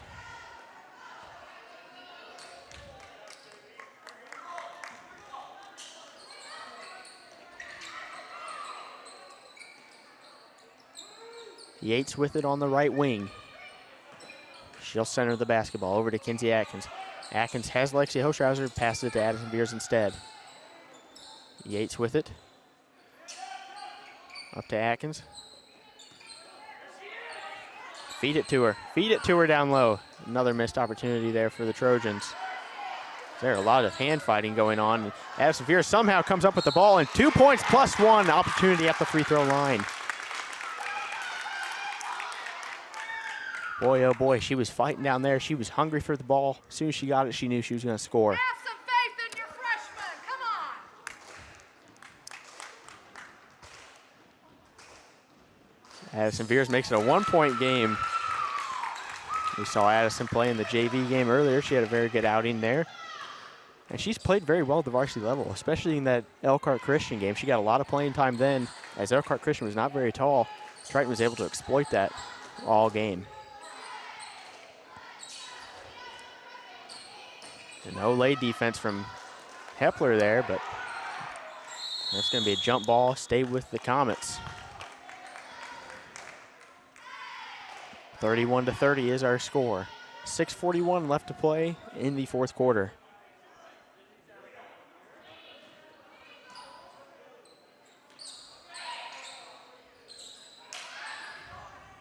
Yates with it on the right wing. She'll center the basketball over to Kinsey Atkins. Atkins has Lexia Hostrawser, passes it to Addyson Viers instead. Yates with it. Up to Atkins. Feed it to her. Feed it to her down low. Another missed opportunity there for the Trojans. There's a lot of hand fighting going on. Addyson Viers somehow comes up with the ball, and 2 points plus 1 opportunity at the free throw line. Boy, oh boy, she was fighting down there. She was hungry for the ball. As soon as she got it, she knew she was going to score. Have some faith in your freshman. Come on. Addyson Viers makes it a 1-point game. We saw Addyson play in the JV game earlier. She had a very good outing there. And she's played very well at the varsity level, especially in that Elkhart Christian game. She got a lot of playing time then. As Elkhart Christian was not very tall, Triton was able to exploit that all game. No lay defense from Hepler there, but that's going to be a jump ball. Stay with the Comets. 31-30 is our score. 6:41 left to play in the fourth quarter.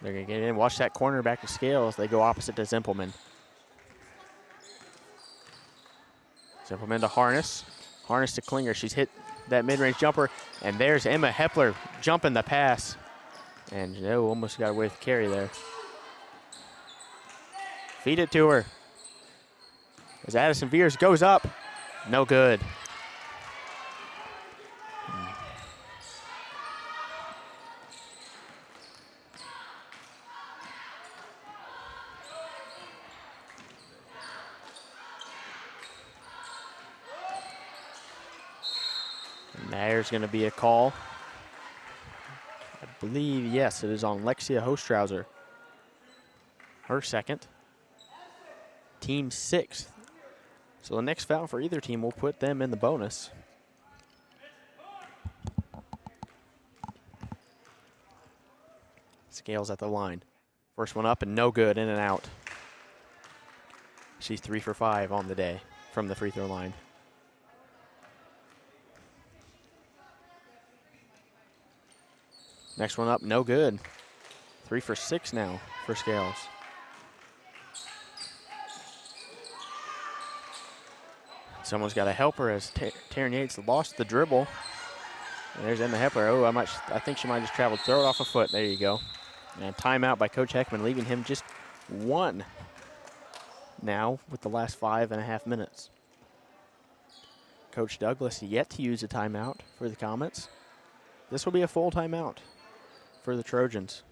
They're going to get in. Watch that corner back to Scales. They go opposite to Zimpelman. Zimpelman to Harness. Harness to Klinger. She's hit that mid-range jumper. And there's Emma Hepler jumping the pass. And almost got away with the carry there. Feed it to her. As Addyson Viers goes up. No good. There's going to be a call. I believe, yes, it is on Lexia Hostrawser. Her second. Team 6th. So the next foul for either team will put them in the bonus. Scales at the line. First one up and no good, in and out. She's 3 for 5 on the day from the free throw line. Next one up, no good. 3 for 6 now for Scales. Someone's got to help her as Taren Yates lost the dribble. And there's Emma Hepler. Oh, I think she might have just traveled. Throw it off a foot. There you go. And timeout by Coach Heckaman, leaving him just 1 now with the last 5.5 minutes. Coach Douglas yet to use a timeout for the Comets. This will be a full timeout for the Trojans.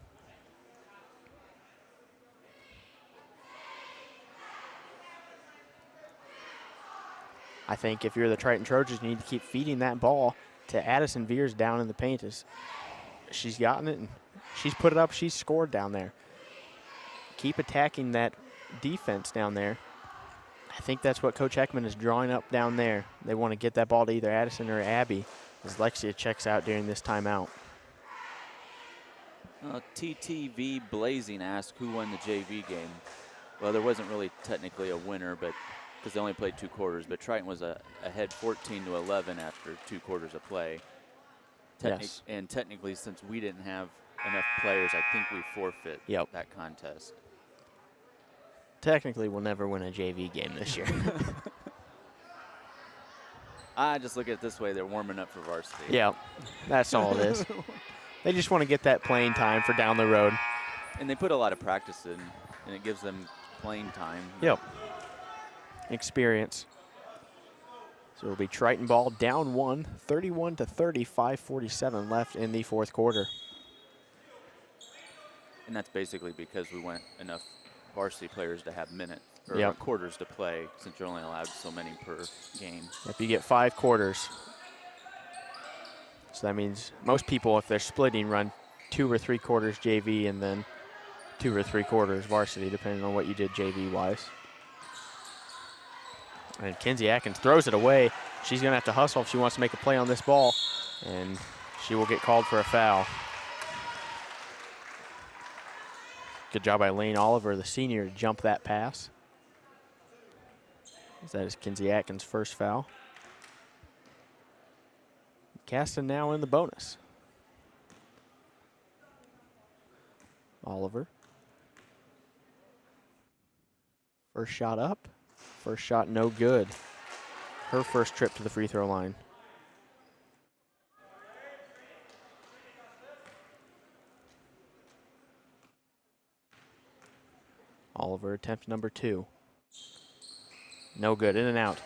I think if you're the Triton Trojans, you need to keep feeding that ball to Addyson Viers down in the paint. She's gotten it, and she's put it up, she's scored down there. Keep attacking that defense down there. I think that's what Coach Heckaman is drawing up down there. They want to get that ball to either Addyson or Abbey as Lexia checks out during this timeout. TTV Blazing asked who won the JV game. Well, there wasn't really technically a winner, but because they only played 2 quarters, but Triton was ahead 14-11 after 2 quarters of play. Yes. And technically, since we didn't have enough players, I think we forfeit that contest. Technically, we'll never win a JV game this year. I just look at it this way, they're warming up for varsity. Yeah, that's all it is. They just want to get that playing time for down the road. And they put a lot of practice in, and it gives them playing time. Yep. Experience. So it'll be Triton ball down 1, 31-30, 5:47 left in the 4th quarter. And that's basically because we want enough varsity players to have minutes or quarters to play, since you're only allowed so many per game. If you get 5 quarters. So that means most people, if they're splitting, run 2 or 3 quarters JV and then 2 or 3 quarters varsity, depending on what you did JV-wise. And Kinsey Atkins throws it away. She's going to have to hustle if she wants to make a play on this ball, and she will get called for a foul. Good job by Lane Oliver, the senior, to jump that pass. That is Kinsey Atkins' first foul. Caston now in the bonus. Oliver. First shot up. First shot no good. Her first trip to the free throw line. Oliver attempt number 2. No good, in and out.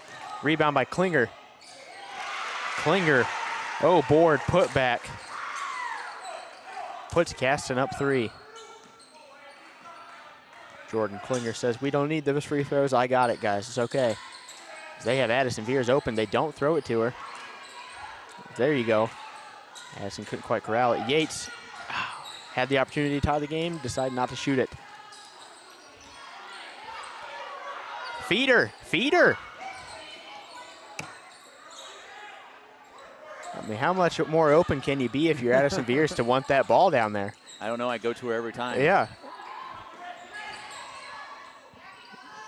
Rebound by Klinger. Klinger, board, put back. Puts Caston up 3. Jordan Klinger says, we don't need those free throws. I got it, guys. It's okay. They have Addyson Viers open. They don't throw it to her. There you go. Addison couldn't quite corral it. Yates had the opportunity to tie the game, decided not to shoot it. Feed her, feed her. I mean, how much more open can you be if you're Addyson Viers to want that ball down there? I don't know. I go to her every time. Yeah.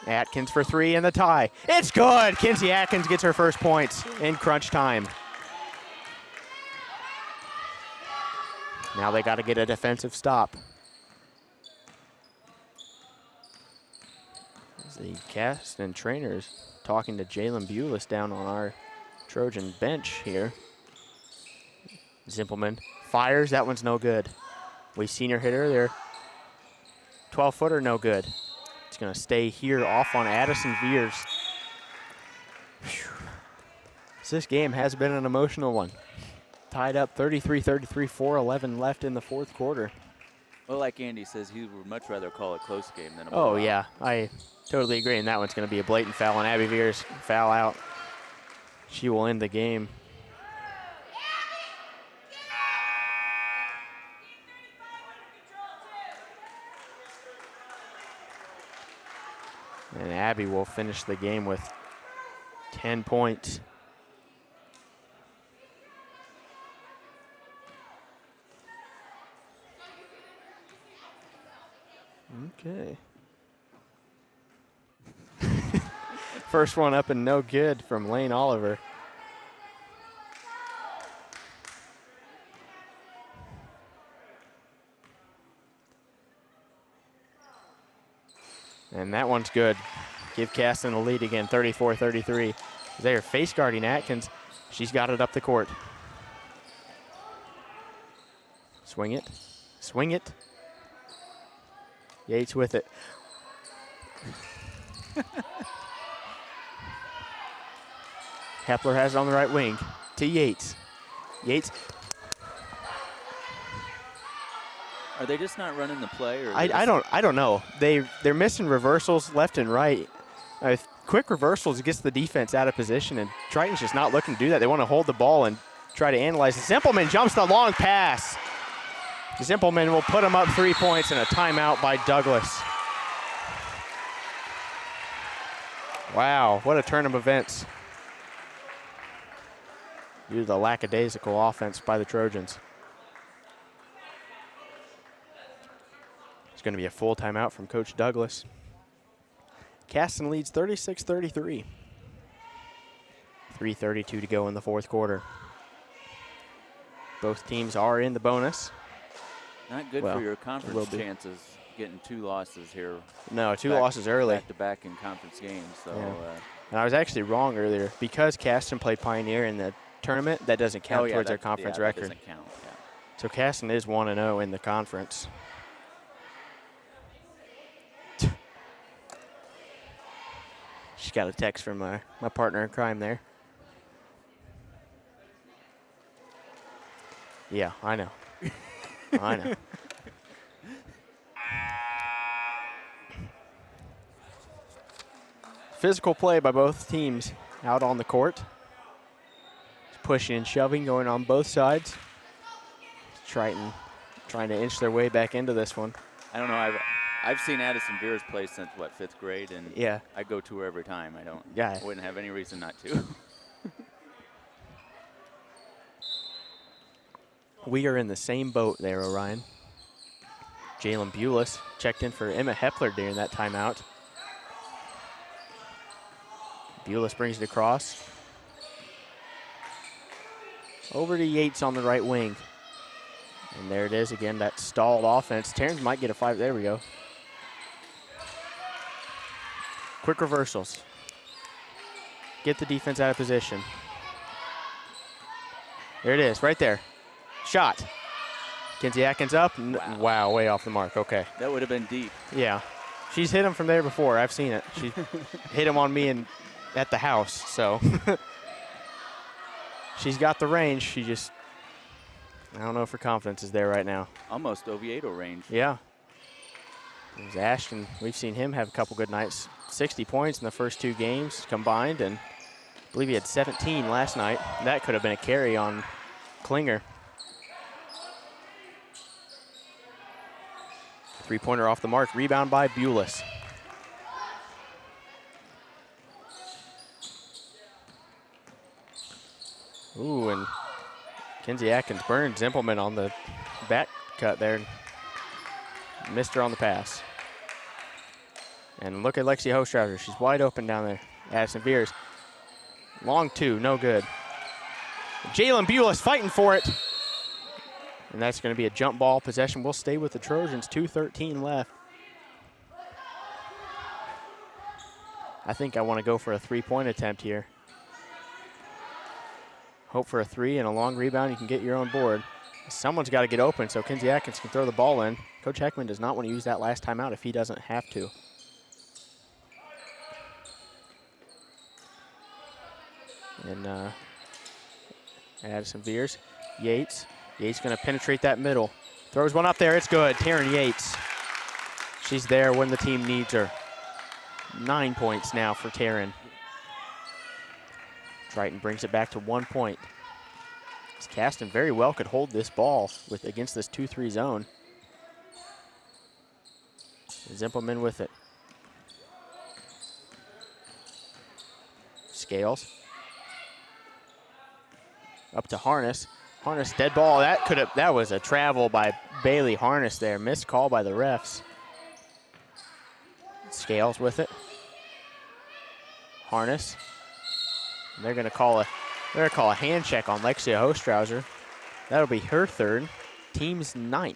Atkins for 3 and the tie. It's good. Kinsey Atkins gets her first points in crunch time. Now they got to get a defensive stop. The Caston trainers talking to Jaelyn Bules down on our Trojan bench here. Zimpelman fires, that one's no good. We've seen her hit earlier. 12-footer, no good. It's gonna stay here off on Addyson Viers. This game has been an emotional one. Tied up 33-33, 4:11 left in the fourth quarter. Well, like Andy says, he would much rather call it a close game than a Oh, blowout. yeah, I totally agree. And that one's going to be a blatant foul, and Abbey Viers foul out. She will end the game. And Abbey will finish the game with 10 points. Okay. First one up and no good from Lane Oliver. And that one's good. Give Caston the lead again, 34-33. They are face guarding Atkins. She's got it up the court. Swing it. Swing it. Yates with it. Hepler has it on the right wing to Yates. Yates. Are they just not running the play? Or I don't know. They're missing reversals left and right. Quick reversals gets the defense out of position, and Triton's just not looking to do that. They want to hold the ball and try to analyze it. Zimpelman jumps the long pass. Zimpelman will put him up 3 points and a timeout by Douglas. Wow, what a turn of events. Due to the lackadaisical offense by the Trojans. It's going to be a full timeout from Coach Douglas. Caston leads 36-33. 3:32 to go in the fourth quarter. Both teams are in the bonus. Not good for your conference chances, getting 2 losses here. No, 2 losses early. Back-to-back in conference games. So, yeah. And I was actually wrong earlier. Because Caston played Pioneer in the tournament, that doesn't count towards their conference record. That doesn't count, yeah. So Caston is 1-0 in the conference. She got a text from my partner in crime there. Yeah, I know. I know. Physical play by both teams out on the court. Pushing and shoving going on both sides. Triton trying to inch their way back into this one. I don't know. I've seen Addyson Viers play since, what, 5th grade? And yeah. I go to her every time. Yeah. I wouldn't have any reason not to. We are in the same boat there, Orion. Jaelyn Bules checked in for Emma Hepler during that timeout. Bules brings it across. Over to Yates on the right wing. And there it is again, that stalled offense. Taren might get a 5. There we go. Quick reversals. Get the defense out of position. There it is, right there. Shot. Kinsey Atkins up. Wow, way off the mark. Okay. That would have been deep. Yeah. She's hit him from there before. I've seen it. She hit him on me and at the house, so. She's got the range. She just, I don't know if her confidence is there right now. Almost Oviedo range. Yeah. There's Ashton. We've seen him have a couple good nights. 60 points in the first 2 games combined, and I believe he had 17 last night. That could have been a carry on Klinger. 3-pointer off the mark. Rebound by Bules. Ooh, and Kinsey Atkins burned Zimpelman on the back cut there. Missed her on the pass. And look at Lexia Hostrawser. She's wide open down there. Addyson Viers. Long 2, no good. Jaelyn Bules fighting for it. And that's going to be a jump ball possession. We'll stay with the Trojans. 2:13 left. I think I want to go for a three-point attempt here. Hope for a three and a long rebound. You can get your own board. Someone's got to get open so Kinsey Atkins can throw the ball in. Coach Heckaman does not want to use that last timeout if he doesn't have to. And Addyson Viers. Yates. Yates going to penetrate that middle. Throws one up there. It's good. Taren Yates. She's there when the team needs her. 9 points now for Taren. Triton brings it back to 1 point. Caston very well could hold this ball against this 2-3 zone. Zimpelman with it. Scales. Up to Harness. Harness dead ball. That was a travel by Bailey Harness there. Missed call by the refs. Scales with it. Harness. They're going to call a hand check on Lexia Hostrawser. That'll be her third, team's 9th.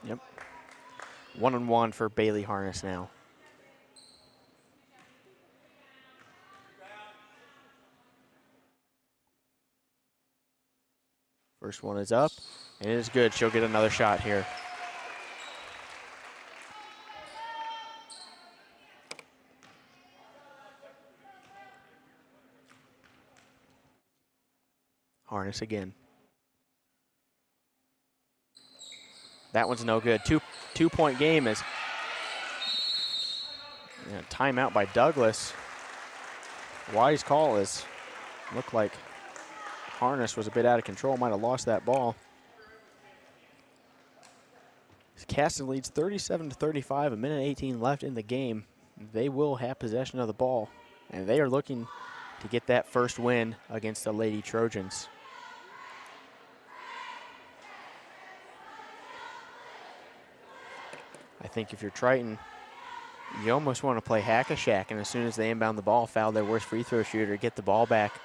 Yep. 1-on-1 for Bailey Harness now. First one is up, and it is good. She'll get another shot here. Harness again. That one's no good. Two-point game is timeout by Douglas. Wise call is looked like Harness was a bit out of control, might have lost that ball. Caston leads 37-35, a minute 18 left in the game. They will have possession of the ball, and they are looking to get that first win against the Lady Trojans. I think if you're Triton, you almost want to play hack-a-shack, and as soon as they inbound the ball, foul their worst free throw shooter, get the ball back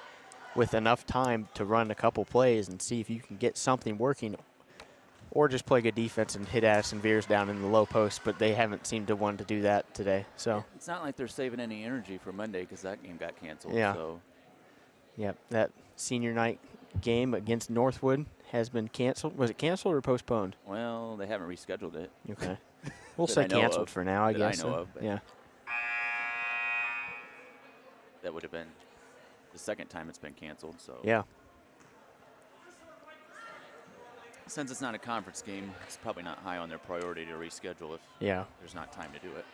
with enough time to run a couple plays and see if you can get something working, or just play good defense and hit Addyson Viers down in the low post, but they haven't seemed to want to do that today. So it's not like they're saving any energy for Monday because that game got canceled. Yeah. So. Yep, that senior night game against Northwood has been canceled. Was it canceled or postponed? Well, they haven't rescheduled it. Okay. We'll say canceled for now, I guess. I know of, but yeah. That would have been the second time it's been canceled. So yeah. Since it's not a conference game, it's probably not high on their priority to reschedule if there's not time to do it.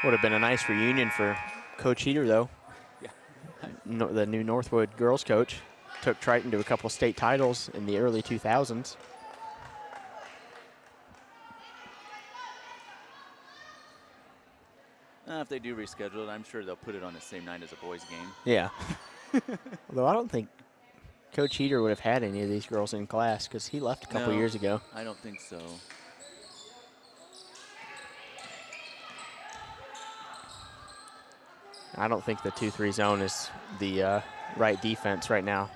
Would have been a nice reunion for Coach Heater, though. Yeah. The new Northwood girls coach took Triton to a couple state titles in the early 2000s. If they do reschedule it, I'm sure they'll put it on the same night as a boys' game. Yeah. Although I don't think Coach Heater would have had any of these girls in class because he left a couple years ago. I don't think so. I don't think the 2-3 zone is the right defense right now.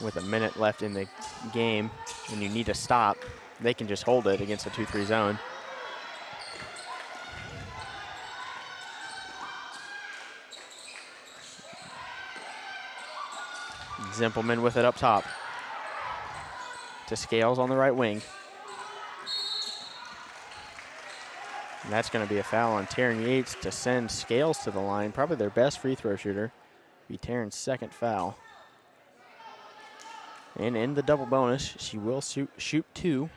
With a minute left in the game and you need to stop, they can just hold it against a 2-3 zone. Zimpelman with it up top. To Scales on the right wing. And that's going to be a foul on Taren Yates to send Scales to the line. Probably their best free throw shooter. Be Taren's second foul. And in the double bonus, she will shoot 2.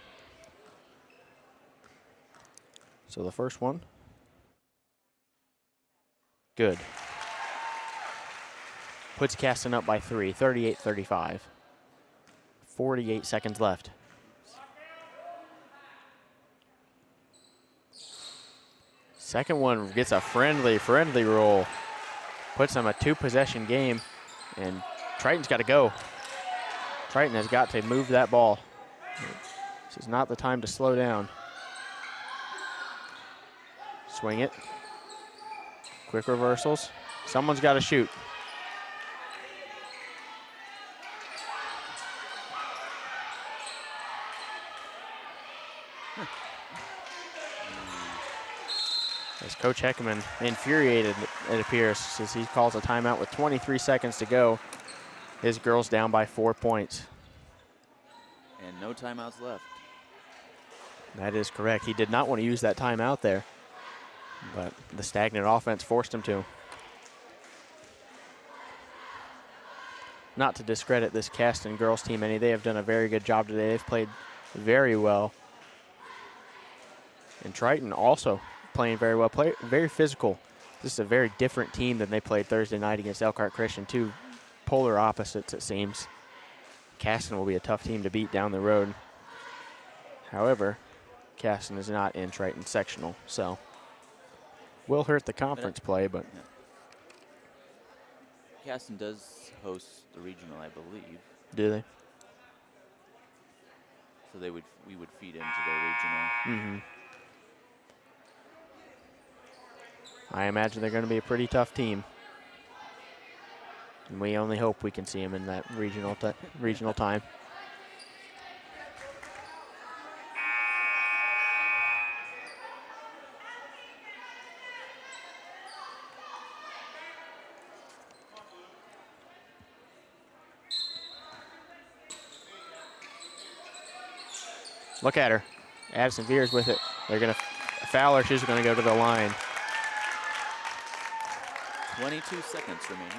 So the first one. Good. Puts Caston up by 3, 38-35. 48 seconds left. Second one gets a friendly roll. Puts them a 2-possession game, and Triton's got to go. Triton has got to move that ball. This is not the time to slow down. Swing it. Quick reversals. Someone's got to shoot. As Coach Heckaman infuriated, it appears, as he calls a timeout with 23 seconds to go. His girls down by 4 points. And no timeouts left. That is correct. He did not want to use that timeout there, but the stagnant offense forced him to. Not to discredit this Caston girls team any, they have done a very good job today. They've played very well. And Triton also playing very well, very physical. This is a very different team than they played Thursday night against Elkhart Christian. Two polar opposites, it seems. Caston will be a tough team to beat down the road. However, Caston is not in Triton sectional, so will hurt the conference play, but. Yeah. Caston does host the regional, I believe. Do they? So we would feed into their regional. I imagine they're going to be a pretty tough team. And we only hope we can see them in that regional time. Look at her. Addyson Viers with it. They're going to foul her. She's going to go to the line. 22 seconds remaining.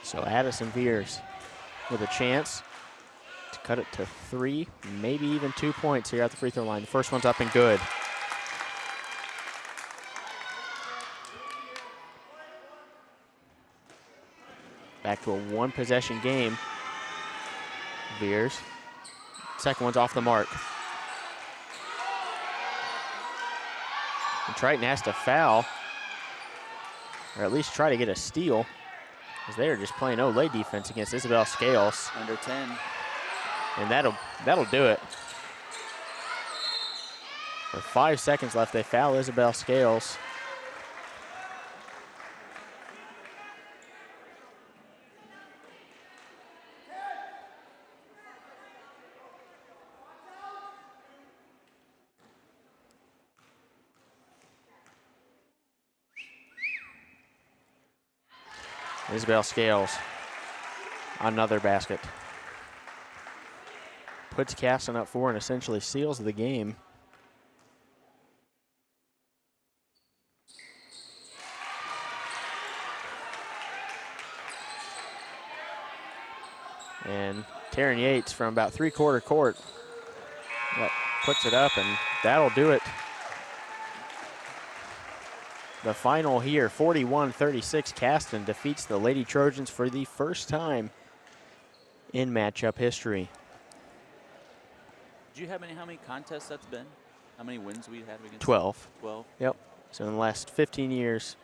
So Addyson Viers with a chance to cut it to 3, maybe even 2 points here at the free throw line. The first one's up and good. Back to a one-possession game. Viers. Second one's off the mark. And Triton has to foul, or at least try to get a steal, as they are just playing Olay defense against Isabel Scales. Under 10. And that'll do it. With 5 seconds left, they foul Isabel Scales. Isabel Scales, another basket. Puts Caston up 4 and essentially seals the game. And Taren Yates from about three-quarter court puts it up, and that'll do it. The final here, 41-36, Caston defeats the Lady Trojans for the first time in matchup history. Do you have how many contests that's been? How many wins we had against 12. 12? Yep. So in the last 15 years,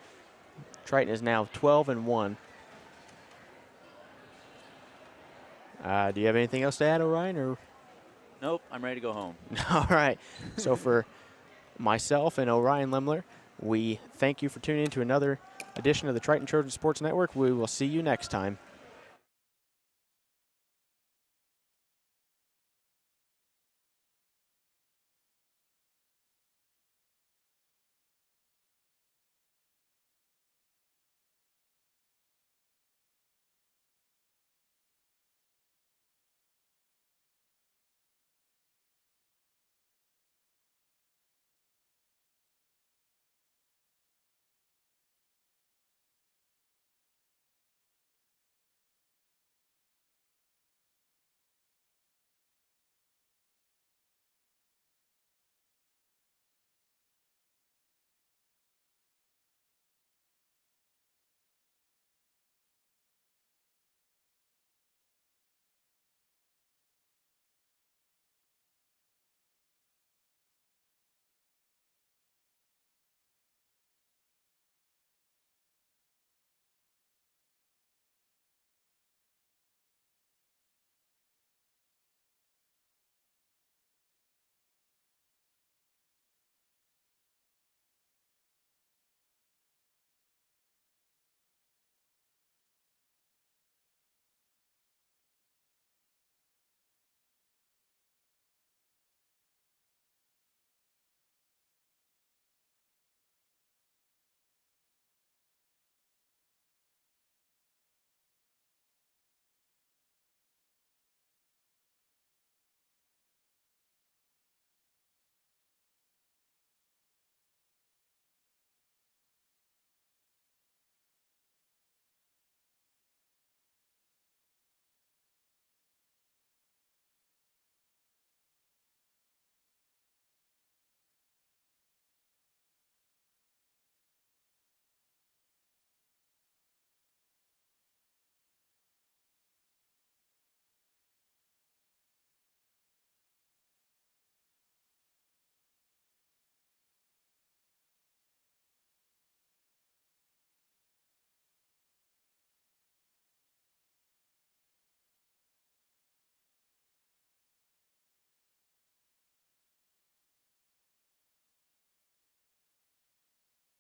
Triton is now 12-1. Do you have anything else to add, Orion? Or? Nope, I'm ready to go home. All right. So for myself and Orion Lemler, we thank you for tuning in to another edition of the Triton Trojan Sports Network. We will see you next time.